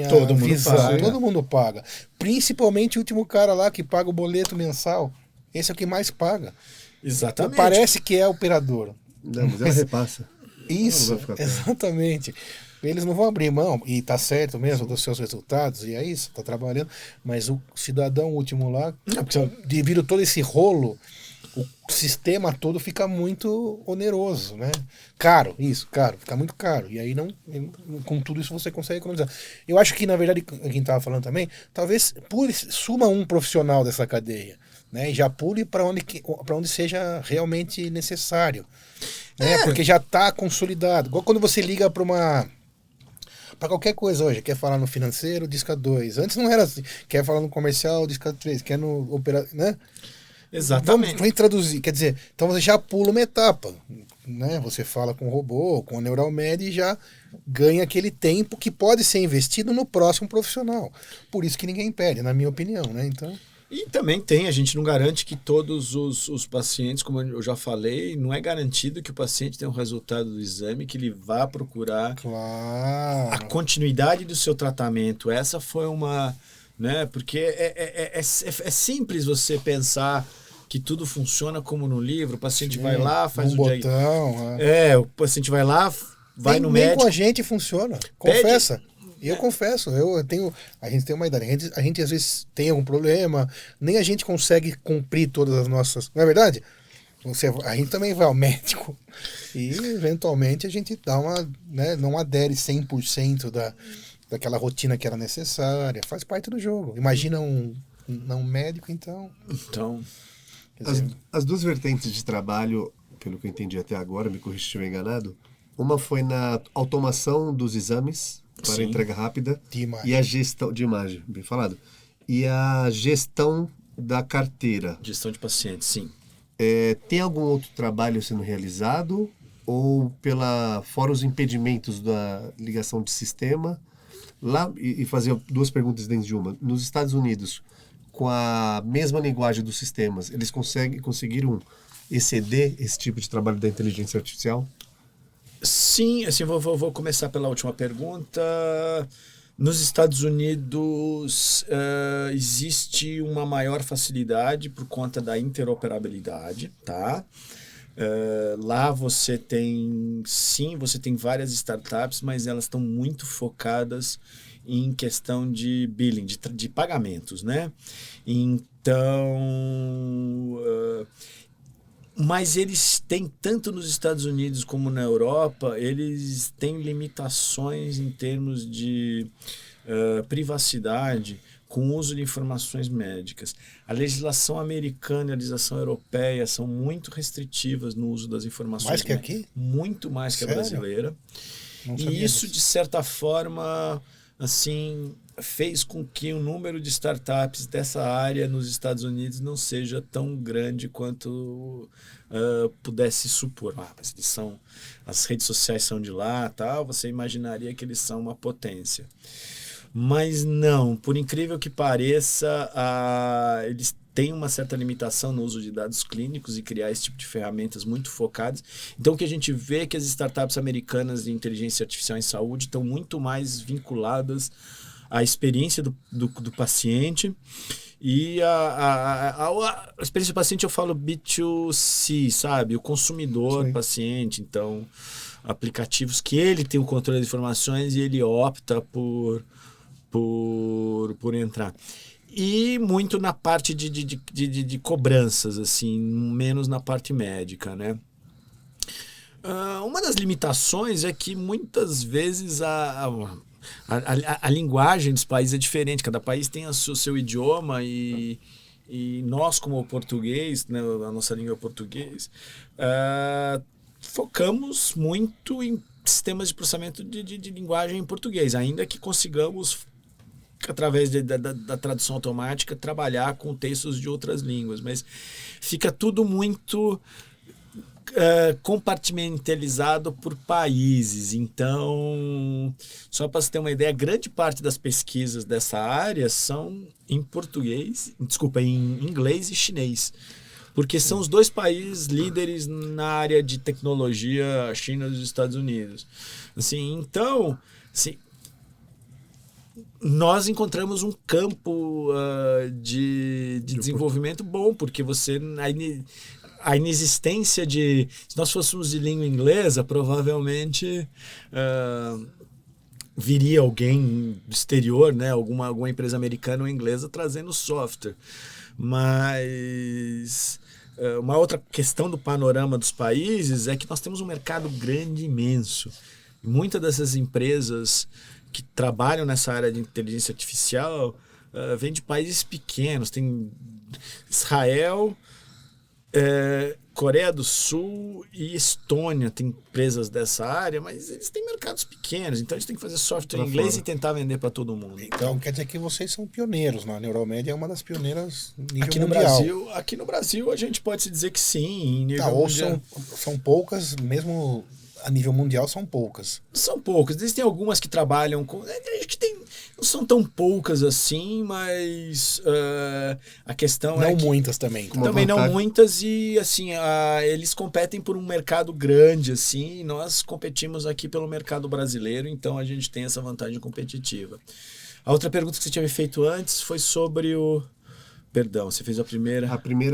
todo visão. Mundo paga. Todo mundo paga. Principalmente o último cara lá que paga o boleto mensal. Esse é o que mais paga. Exatamente. Parece que é operador. Não, mas ela repassa. Isso, exatamente. Eles não vão abrir mão, e tá certo mesmo dos seus resultados, e é isso, tá trabalhando. Mas o cidadão último lá, devido a todo esse rolo, o sistema todo fica muito oneroso, né? Caro, fica muito caro. E aí com tudo isso você consegue economizar. Eu acho que, na verdade, quem estava falando também, talvez suma um profissional dessa cadeia, né? E já pule para onde seja realmente necessário. Né? Porque já está consolidado. Igual quando você liga para qualquer coisa hoje, quer falar no financeiro, disca 2. Antes não era assim. Quer falar no comercial, disca 3. Quer no operador, né? Exatamente. Vamos traduzir, quer dizer, então você já pula uma etapa, né? Você fala com o robô, com o Neuromed e já ganha aquele tempo que pode ser investido no próximo profissional. Por isso que ninguém perde, na minha opinião, né? Então... E também a gente não garante que todos os pacientes, como eu já falei, não é garantido que o paciente tenha um resultado do exame, que ele vá procurar a continuidade do seu tratamento. Essa foi uma... Né? Porque é simples você pensar que tudo funciona como no livro, o paciente vai lá, faz o botão. o paciente vai lá, vai no médico. Nem com a gente funciona, confessa. Eu confesso, a gente tem uma idade, a gente às vezes tem algum problema, nem a gente consegue cumprir todas as nossas... Não é verdade? A gente também vai ao médico e eventualmente a gente dá não adere 100% daquela rotina que era necessária, faz parte do jogo. Imagina um médico, então... As duas vertentes de trabalho, pelo que eu entendi até agora, me corrija se estiver enganado, uma foi na automação dos exames, para Sim. entrega rápida De imagem. e a gestão de imagem, bem falado. E a gestão da carteira. Gestão de pacientes, sim. Tem algum outro trabalho sendo realizado ou fora os impedimentos da ligação de sistema? Lá, e fazer duas perguntas dentro de uma. Nos Estados Unidos, com a mesma linguagem dos sistemas, eles conseguiram exceder esse tipo de trabalho da inteligência artificial? Sim, assim, vou começar pela última pergunta. Nos Estados Unidos existe uma maior facilidade por conta da interoperabilidade, tá? Lá você tem várias startups, mas elas estão muito focadas em questão de billing, de pagamentos, né? Então, mas eles têm, tanto nos Estados Unidos como na Europa, eles têm limitações em termos de privacidade com o uso de informações médicas. A legislação americana e a legislação europeia são muito restritivas no uso das informações Mais que médicas. aqui? Muito mais que a Sério? brasileira. Não sabia E isso, disso. de certa forma, assim, fez com que o número de startups dessa área nos Estados Unidos não seja tão grande quanto pudesse supor. Mas as redes sociais são de lá, tal, você imaginaria que eles são uma potência. Mas não, por incrível que pareça, eles têm uma certa limitação no uso de dados clínicos e criar esse tipo de ferramentas muito focadas. Então, o que a gente vê é que as startups americanas de inteligência artificial em saúde estão muito mais vinculadas à experiência do paciente. E a experiência do paciente, eu falo B2C, sabe? O consumidor, Sim. paciente. Então, aplicativos que ele tem o controle das informações e ele opta por entrar. E muito na parte de cobranças, assim, menos na parte médica, né? Uma das limitações é que muitas vezes a linguagem dos países é diferente, cada país tem o seu idioma e nós, como português, né, a nossa língua é português, focamos muito em sistemas de processamento de linguagem em português, ainda que consigamos, através da tradução automática, trabalhar com textos de outras línguas, mas fica tudo muito compartimentalizado por países. Então, só para você ter uma ideia, grande parte das pesquisas dessa área são em inglês e chinês, porque são os dois países líderes na área de tecnologia, a China e os Estados Unidos. Assim, então, assim, nós encontramos um campo de desenvolvimento bom, porque a inexistência de... Se nós fôssemos de língua inglesa, provavelmente viria alguém do exterior, né? Alguma empresa americana ou inglesa trazendo software. Mas uma outra questão do panorama dos países é que nós temos um mercado grande, imenso. Muitas dessas empresas que trabalham nessa área de inteligência artificial vêm de países pequenos. Tem Israel, Coreia do Sul e Estônia, tem empresas dessa área, mas eles têm mercados pequenos, então eles têm que fazer software em inglês e tentar vender para todo mundo. Então quer dizer que vocês são pioneiros, né? A Neuromed é uma das pioneiras nível mundial. Aqui no Brasil a gente pode se dizer que sim, em nível Ou mundial. são poucas, mesmo a nível mundial são poucas. São poucas. Existem algumas que trabalham com... Acho que não são tão poucas assim, mas a questão não é que... muitas também. Uma Também não vantagem. muitas e, assim, eles competem por um mercado grande, assim, e nós competimos aqui pelo mercado brasileiro, então a gente tem essa vantagem competitiva. A outra pergunta que você tinha me feito antes foi sobre o... Perdão, você fez a primeira...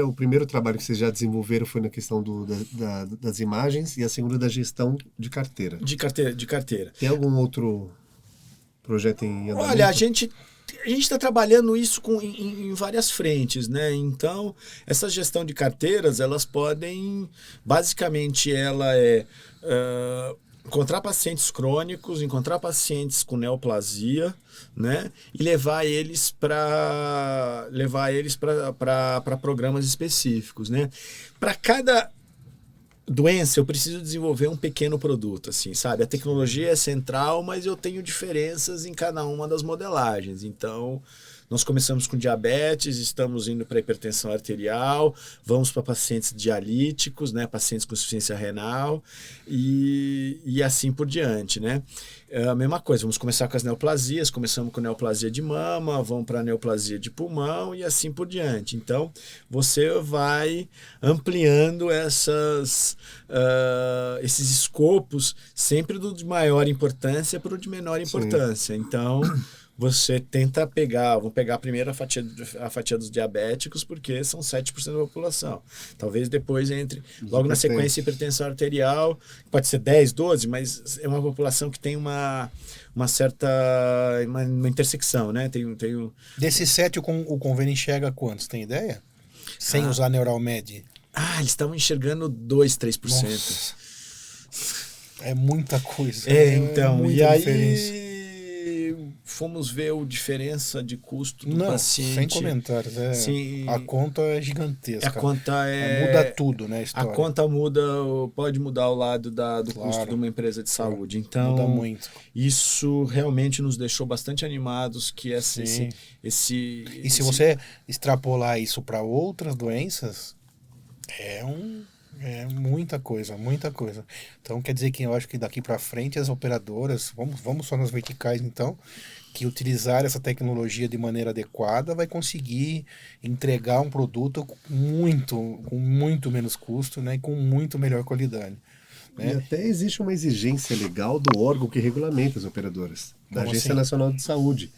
O primeiro trabalho que vocês já desenvolveram foi na questão das imagens e a segunda da gestão de carteira. De carteira. Tem algum outro projeto em andamento? Olha, a gente está trabalhando isso em várias frentes, né? Então, essa gestão de carteiras, elas podem... Basicamente, ela encontrar pacientes crônicos, encontrar pacientes com neoplasia, né? E levar eles para programas específicos, né? Para cada doença, eu preciso desenvolver um pequeno produto, assim, sabe? A tecnologia é central, mas eu tenho diferenças em cada uma das modelagens. Então, nós começamos com diabetes, estamos indo para hipertensão arterial, vamos para pacientes dialíticos, né? Pacientes com insuficiência renal e assim por diante, né? É a mesma coisa, vamos começar com as neoplasias, começamos com neoplasia de mama, vamos para neoplasia de pulmão e assim por diante. Então, você vai ampliando esses escopos, sempre do de maior importância para o de menor importância. Sim. Então, você tenta pegar, vamos pegar primeiro a fatia dos diabéticos, porque são 7% da população. Talvez depois entre, logo na sequência, hipertensão arterial, pode ser 10, 12, mas é uma população que tem uma certa uma intersecção, né? Desses 7, o convênio enxerga quantos? Tem ideia? Sem usar Neuralmed. Eles estavam enxergando 2, 3%. Nossa. É muita coisa. Então, muita e aí diferença. Fomos ver a diferença de custo do paciente. Sem comentários. Sim, a conta é gigantesca. A conta muda tudo, né? A história. A conta pode mudar o lado do custo de uma empresa de saúde. Então, muda muito. Isso realmente nos deixou bastante animados que E se você extrapolar isso para outras doenças, é muita coisa, muita coisa. Então quer dizer que eu acho que daqui para frente as operadoras, vamos só nas verticais então, que utilizar essa tecnologia de maneira adequada vai conseguir entregar um produto com muito menos custo, né, e com muito melhor qualidade. E até existe uma exigência legal do órgão que regulamenta as operadoras, da Agência Nacional de Saúde.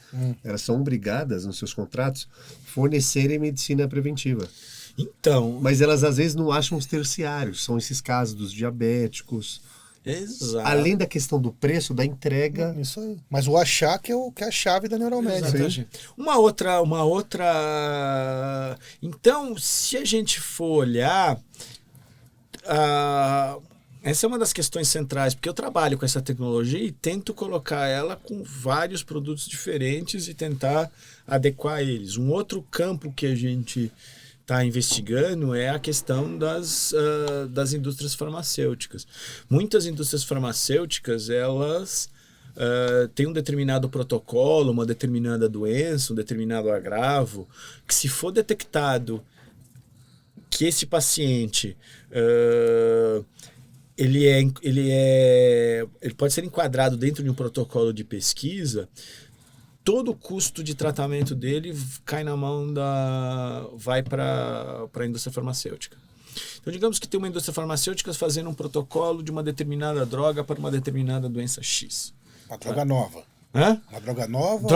Elas são obrigadas, nos seus contratos, fornecerem medicina preventiva. Então, mas elas às vezes não acham os terciários, são esses casos dos diabéticos. Exato. Além da questão do preço, da entrega. Isso aí. Mas o achar que é a chave da Neuralmed. Uma outra. Então, se a gente for olhar, essa é uma das questões centrais, porque eu trabalho com essa tecnologia e tento colocar ela com vários produtos diferentes e tentar adequar eles. Um outro campo que a gente está investigando é a questão das indústrias farmacêuticas. Muitas indústrias farmacêuticas, elas têm um determinado protocolo, uma determinada doença, um determinado agravo, que se for detectado que esse paciente ele pode ser enquadrado dentro de um protocolo de pesquisa, todo o custo de tratamento dele cai na mão vai para a indústria farmacêutica. Então, digamos que tem uma indústria farmacêutica fazendo um protocolo de uma determinada droga para uma determinada doença X. Uma droga nova. Hã? Uma droga nova?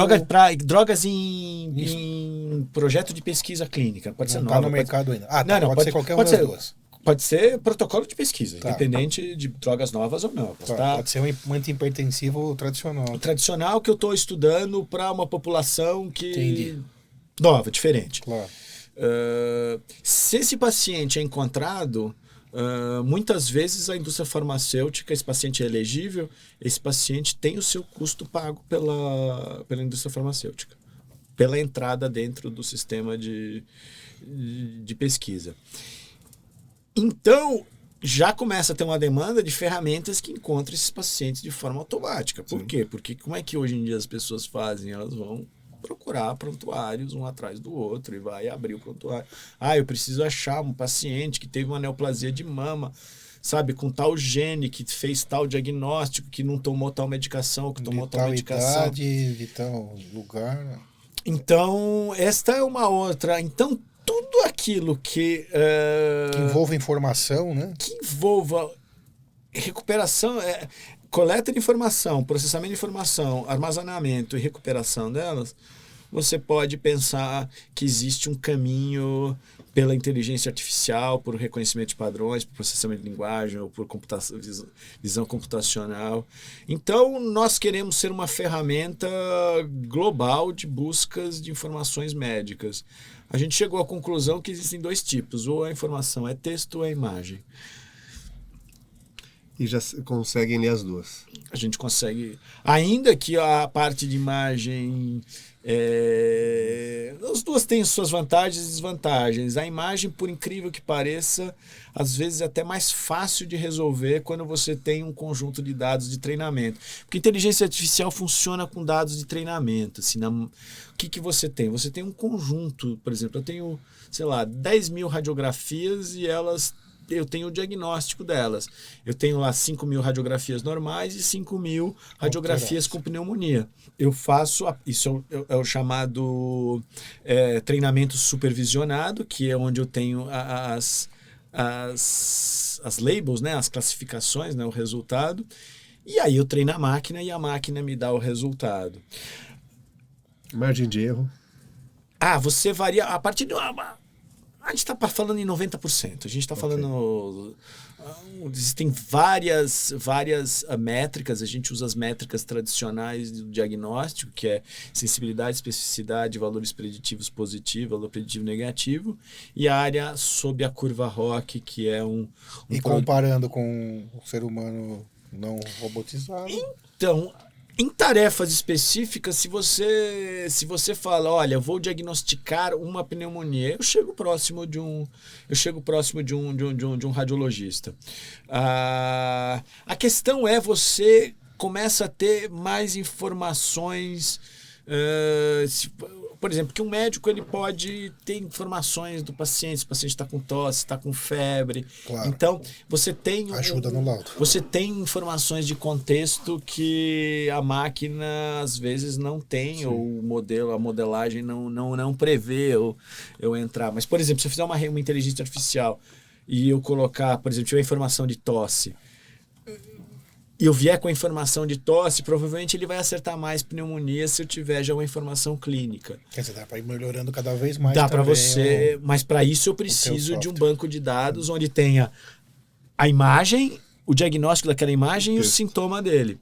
Drogas em projeto de pesquisa clínica. Pode ser nova. Não está no mercado ainda. Pode ser qualquer uma das duas. Pode ser protocolo de pesquisa, independente de drogas novas ou não. Pode ser um antihipertensivo tradicional. O tradicional que eu estou estudando para uma população Entendi. Nova, diferente. Claro. Se esse paciente é encontrado, muitas vezes a indústria farmacêutica, esse paciente é elegível, esse paciente tem o seu custo pago pela indústria farmacêutica, pela entrada dentro do sistema de pesquisa. Então, já começa a ter uma demanda de ferramentas que encontrem esses pacientes de forma automática. Por quê? Porque como é que hoje em dia as pessoas fazem? Elas vão procurar prontuários um atrás do outro e vai abrir o prontuário. Eu preciso achar um paciente que teve uma neoplasia de mama, sabe, com tal gene, que fez tal diagnóstico, que não tomou tal medicação, que tomou tal medicação. De tal lugar. Então, esta é uma outra. Então, tudo aquilo que envolva informação, né? Que envolva recuperação, coleta de informação, processamento de informação, armazenamento e recuperação delas, você pode pensar que existe um caminho pela inteligência artificial, por reconhecimento de padrões, por processamento de linguagem ou por visão computacional. Então, nós queremos ser uma ferramenta global de buscas de informações médicas. A gente chegou à conclusão que existem dois tipos, ou a informação é texto ou é imagem. E já conseguem ler as duas. A gente consegue, ainda que a parte de imagem, as duas têm suas vantagens e desvantagens. A imagem, por incrível que pareça, às vezes é até mais fácil de resolver quando você tem um conjunto de dados de treinamento. Porque inteligência artificial funciona com dados de treinamento. Assim, o que você tem? Você tem um conjunto, por exemplo, eu tenho, sei lá, 10 mil radiografias e eu tenho o diagnóstico delas. Eu tenho lá 5 mil radiografias normais e 5 mil radiografias com pneumonia. Eu faço, isso é o chamado treinamento supervisionado, que é onde eu tenho as labels, né, as classificações, né, o resultado. E aí eu treino a máquina e a máquina me dá o resultado. Margem de erro. Você varia a partir de a gente está falando em 90%. A gente está falando... Existem várias métricas. A gente usa as métricas tradicionais do diagnóstico, que é sensibilidade, especificidade, valores preditivos positivo, valor preditivo negativo, e a área sob a curva ROC, que é E comparando com o ser humano não robotizado... Então... Em tarefas específicas, se você fala, olha, vou diagnosticar uma pneumonia, eu chego próximo de um radiologista. A questão é, você começa a ter mais informações. Por exemplo, que um médico ele pode ter informações do paciente, se o paciente está com tosse, está com febre. Claro. Então, você tem... Ajuda no laudo. Você tem informações de contexto que a máquina, às vezes, não tem, Sim. ou a modelagem não prevê eu entrar. Mas, por exemplo, se eu fizer uma inteligência artificial e eu colocar, por exemplo, tiver informação de tosse, e eu vier com a informação de tosse, provavelmente ele vai acertar mais pneumonia se eu tiver já uma informação clínica. Quer dizer, dá para ir melhorando cada vez mais. Dá para você, mas para isso eu preciso de um banco de dados onde tenha a imagem, o diagnóstico daquela imagem e o sintoma dele.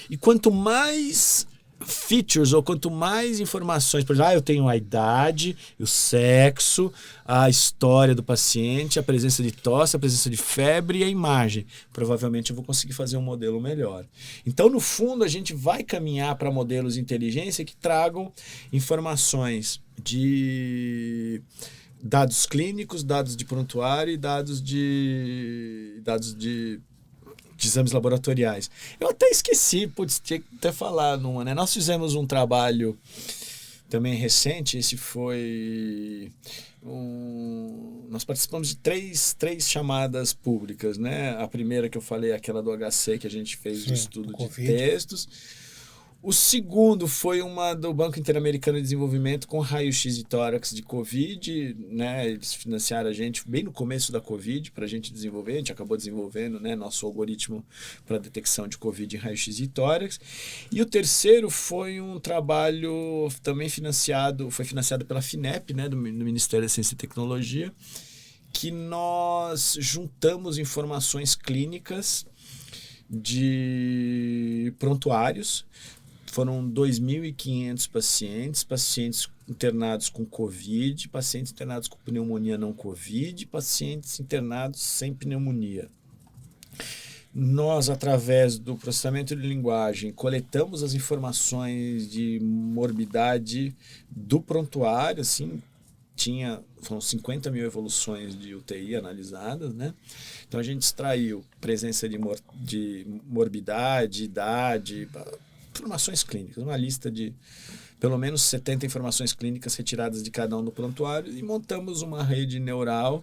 E quanto mais features ou quanto mais informações, por exemplo, eu tenho a idade, o sexo, a história do paciente, a presença de tosse, a presença de febre e a imagem. Provavelmente eu vou conseguir fazer um modelo melhor. Então, no fundo, a gente vai caminhar para modelos de inteligência que tragam informações de dados clínicos, dados de prontuário e dados de exames laboratoriais. Eu até esqueci, tinha que até falar numa, né? Nós fizemos um trabalho também recente, esse foi... nós participamos de três chamadas públicas, né? A primeira que eu falei, aquela do HC, que a gente fez o estudo de textos. O segundo foi uma do Banco Interamericano de Desenvolvimento com raio-x de tórax de Covid, né? Eles financiaram a gente bem no começo da Covid para a gente desenvolver. A gente acabou desenvolvendo, né, nosso algoritmo para detecção de Covid em raio-x de tórax. E o terceiro foi um trabalho também financiado pela FINEP, né, do Ministério da Ciência e Tecnologia, que nós juntamos informações clínicas de prontuários. Foram 2.500 pacientes internados com Covid, pacientes internados com pneumonia não Covid, pacientes internados sem pneumonia. Nós, através do processamento de linguagem, coletamos as informações de morbidade do prontuário, assim, foram 50 mil evoluções de UTI analisadas, né? Então a gente extraiu presença de morbidade, idade, informações clínicas, uma lista de pelo menos 70 informações clínicas retiradas de cada um do prontuário e montamos uma rede neural.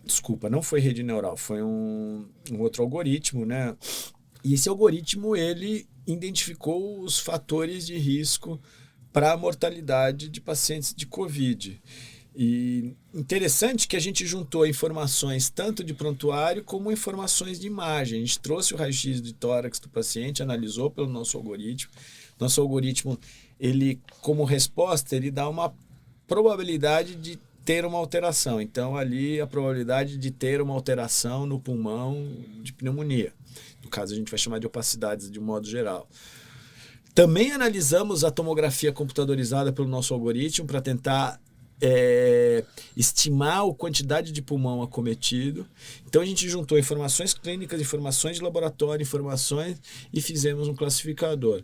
Desculpa, não foi rede neural, foi um outro algoritmo, né? E esse algoritmo, ele identificou os fatores de risco para a mortalidade de pacientes de Covid. E interessante que a gente juntou informações tanto de prontuário como informações de imagem. A gente trouxe o raio-x de tórax do paciente, analisou pelo nosso algoritmo. Nosso algoritmo, ele, como resposta, ele dá uma probabilidade de ter uma alteração. Então, ali, a probabilidade de ter uma alteração no pulmão de pneumonia. No caso, a gente vai chamar de opacidades de um modo geral. Também analisamos a tomografia computadorizada pelo nosso algoritmo para tentar estimar a quantidade de pulmão acometido. Então a gente juntou informações clínicas, informações de laboratório, informações e fizemos um classificador.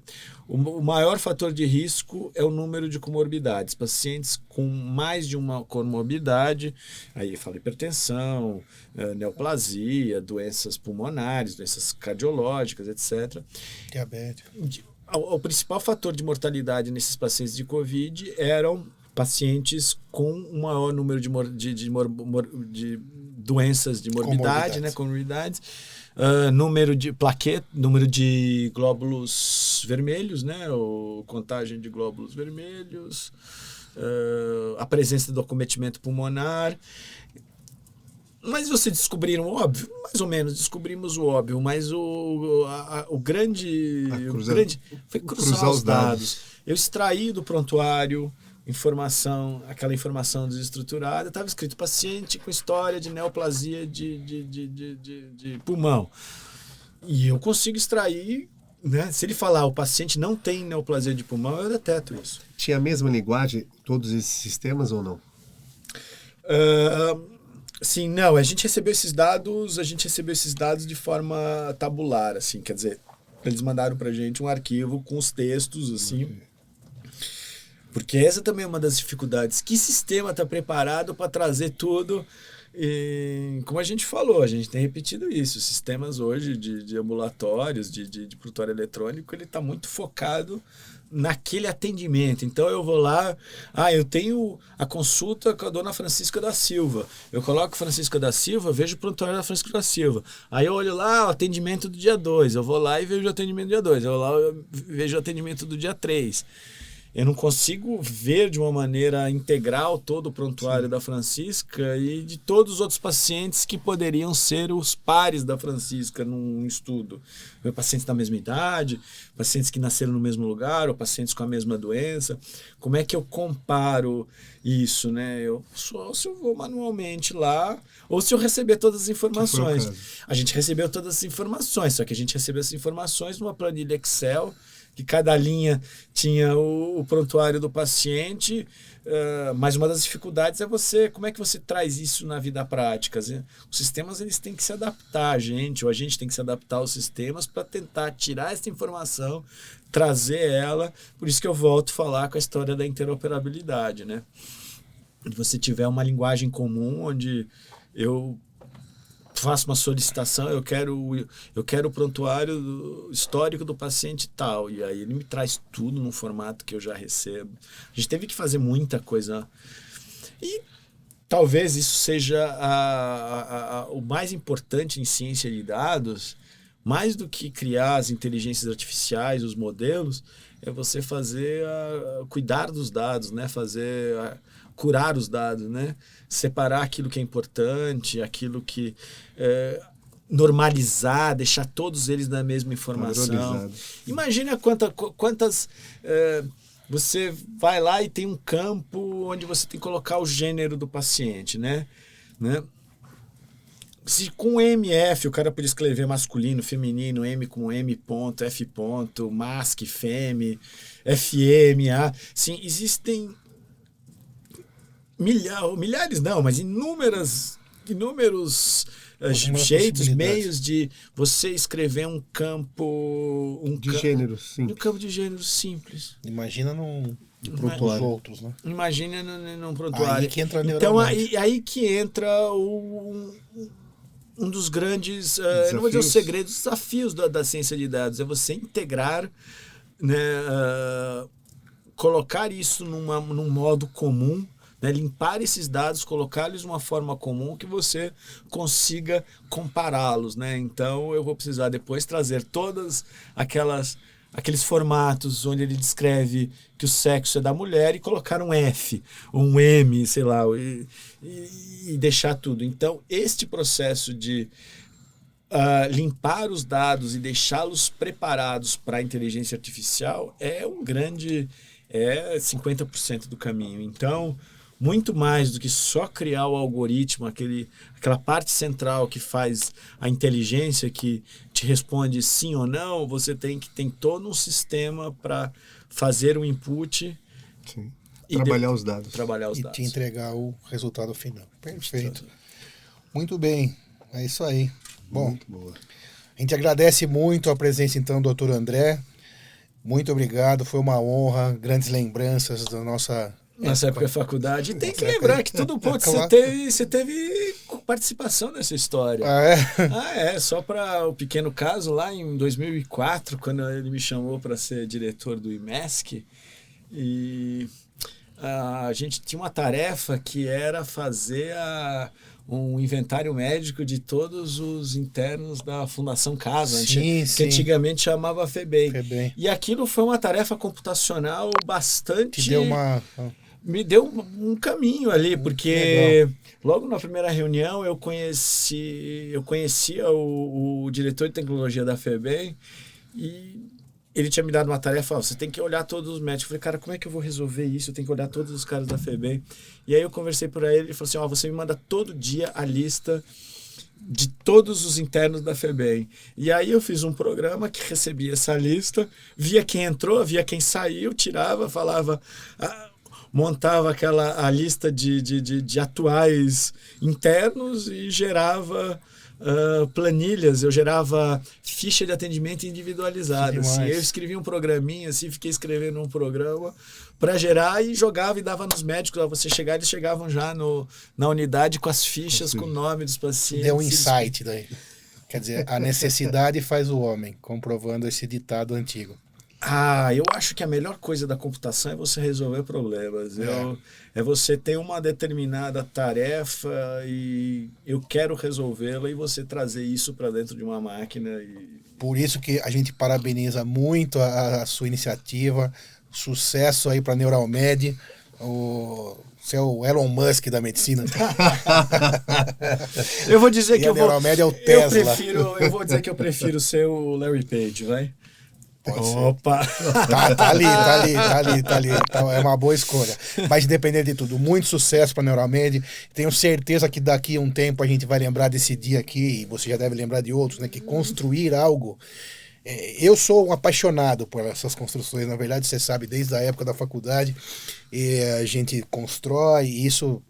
O maior fator de risco é o número de comorbidades. Pacientes com mais de uma comorbidade, aí fala hipertensão, neoplasia, doenças pulmonares, doenças cardiológicas, etc. Diabetes. O principal fator de mortalidade nesses pacientes de Covid eram pacientes com um maior número de doenças de morbidade, né, comorbidades, número de plaquetas, número de glóbulos vermelhos, né, ou contagem de glóbulos vermelhos, a presença do acometimento pulmonar. Mas vocês descobriram o óbvio? Mais ou menos, descobrimos o óbvio, mas o grande foi cruzar os dados. Eu extraí do prontuário aquela informação desestruturada, estava escrito paciente com história de neoplasia de pulmão. E eu consigo extrair, né? Se ele falar o paciente não tem neoplasia de pulmão, eu deteto isso. Tinha a mesma linguagem todos esses sistemas ou não? Sim, não, a gente recebeu esses dados de forma tabular, assim, quer dizer, eles mandaram pra gente um arquivo com os textos, assim, porque essa também é uma das dificuldades. Que sistema está preparado para trazer tudo? E, como a gente falou, a gente tem repetido isso, os sistemas hoje de ambulatórios, de prontuário eletrônico, ele está muito focado naquele atendimento. Então eu vou lá, eu tenho a consulta com a dona Francisca da Silva. Eu coloco Francisca da Silva, vejo o prontuário da Francisca da Silva. Aí eu olho lá o atendimento do dia 2. Eu vou lá e vejo o atendimento do dia 2. Eu vou lá e vejo o atendimento do dia 3. Eu não consigo ver de uma maneira integral todo o prontuário da Francisca e de todos os outros pacientes que poderiam ser os pares da Francisca num estudo. Pacientes da mesma idade, pacientes que nasceram no mesmo lugar, ou pacientes com a mesma doença. Como é que eu comparo isso, né? Só se eu vou manualmente lá, ou se eu receber todas as informações. A gente recebeu todas as informações, só que a gente recebeu essas informações numa planilha Excel, que cada linha tinha o prontuário do paciente, mas uma das dificuldades é como é que você traz isso na vida prática. Os sistemas eles têm que se adaptar a gente, ou a gente tem que se adaptar aos sistemas para tentar tirar essa informação, trazer ela. Por isso que eu volto a falar com a história da interoperabilidade, né? Se você tiver uma linguagem comum, onde eu faço uma solicitação, eu quero o prontuário histórico do paciente tal, e aí ele me traz tudo num formato que eu já recebo. A gente teve que fazer muita coisa, e talvez isso seja o mais importante em ciência de dados, mais do que criar as inteligências artificiais, os modelos, é você cuidar dos dados, né? Curar os dados, né? Separar aquilo que é importante, aquilo que normalizar, deixar todos eles na mesma informação. Imagina quantas você vai lá e tem um campo onde você tem que colocar o gênero do paciente, né? Se com MF o cara podia escrever masculino, feminino, M com M ponto, F ponto, masc, fem, FM, A. Sim, existem milhares não, mas inúmeros jeitos, meios de você escrever um campo de gênero simples. Um campo de gênero simples. Imagina nos outros, né? Imagina num prontuário. Aí que entra a então aí que entra um dos grandes, não vou dizer os segredos, os desafios da ciência de dados, é você integrar, né, colocar isso num modo comum, né, limpar esses dados, colocá-los de uma forma comum que você consiga compará-los, né? Então eu vou precisar depois trazer todas aqueles formatos onde ele descreve que o sexo é da mulher e colocar um F, ou um M, sei lá, e deixar tudo. Então este processo de limpar os dados e deixá-los preparados para a inteligência artificial é 50% do caminho. Então, muito mais do que só criar o algoritmo, aquela parte central que faz a inteligência, que te responde sim ou não, você tem todo um sistema para fazer o input, trabalhar os dados. Trabalhar os E dados. te entregar o resultado final. Perfeito. Muito bem. É isso aí. Bom, Muito boa. a gente agradece muito a presença, então, do Dr. André. Muito obrigado. Foi uma honra. Grandes lembranças da nossa época da faculdade. E tem que Nossa lembrar época- que tudo ponto Claro. você teve participação nessa história. Ah, é? Só para o pequeno caso, lá em 2004, quando ele me chamou para ser diretor do IMESC, e a gente tinha uma tarefa que era fazer um inventário médico de todos os internos da Fundação Casa, Sim, que sim. antigamente chamava FEBEM. FEBEM. E aquilo foi uma tarefa computacional bastante... Te deu uma... Me deu um caminho ali, porque logo na primeira reunião eu conhecia o diretor de tecnologia da FEBEM e ele tinha me dado uma tarefa, você tem que olhar todos os médicos. Eu falei, cara, como é que eu vou resolver isso? Eu tenho que olhar todos os caras da FEBEM. E aí eu conversei por ele, ele falou assim, você me manda todo dia a lista de todos os internos da FEBEM. E aí eu fiz um programa que recebia essa lista, via quem entrou, via quem saiu, tirava, falava... montava a lista de atuais internos e gerava planilhas, eu gerava ficha de atendimento individualizada. Assim, eu escrevia um programinha, assim, fiquei escrevendo um programa para gerar e jogava e dava nos médicos. Você chegar, eles chegavam já na unidade com as fichas, com o nome dos pacientes. Deu um insight daí. Quer dizer, a necessidade faz o homem, comprovando esse ditado antigo. Eu acho que a melhor coisa da computação é você resolver problemas. É você ter uma determinada tarefa e eu quero resolvê-la e você trazer isso para dentro de uma máquina. Por isso que a gente parabeniza muito a sua iniciativa. Sucesso aí para a Neuralmed. Você é o Elon Musk da medicina. Eu vou dizer E que a eu vou... Neuralmed é o Tesla. Eu vou dizer que eu prefiro ser o Larry Page, vai? Opa! Tá ali. É uma boa escolha. Mas independente de tudo, muito sucesso para a Neuralmed. Tenho certeza que daqui a um tempo a gente vai lembrar desse dia aqui, e você já deve lembrar de outros, né? Que construir algo... Eu sou um apaixonado por essas construções, na verdade, você sabe, desde a época da faculdade, e a gente constrói, e isso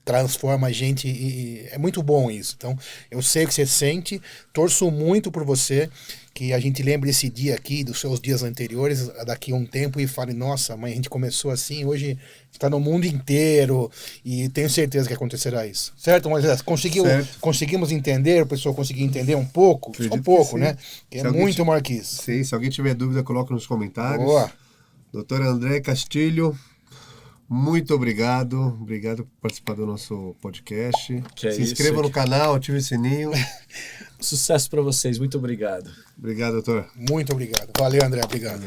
transforma a gente, e é muito bom isso. Então, eu sei o que você sente, torço muito por você, que a gente lembre esse dia aqui, dos seus dias anteriores, daqui a um tempo, e fale, nossa, mãe, a gente começou assim, hoje está no mundo inteiro, e tenho certeza que acontecerá isso. Certo, Moisés? Conseguimos entender, o pessoal conseguiu entender um pouco? Acredito Só um pouco, que né? Que é muito maior que isso. Sim, se alguém tiver dúvida, coloca nos comentários. Boa. Doutor André Castilho, muito obrigado. Obrigado por participar do nosso podcast. Se inscreva no canal, ative o sininho. Sucesso para vocês. Muito obrigado. Obrigado, doutor. Muito obrigado. Valeu, André. Obrigado.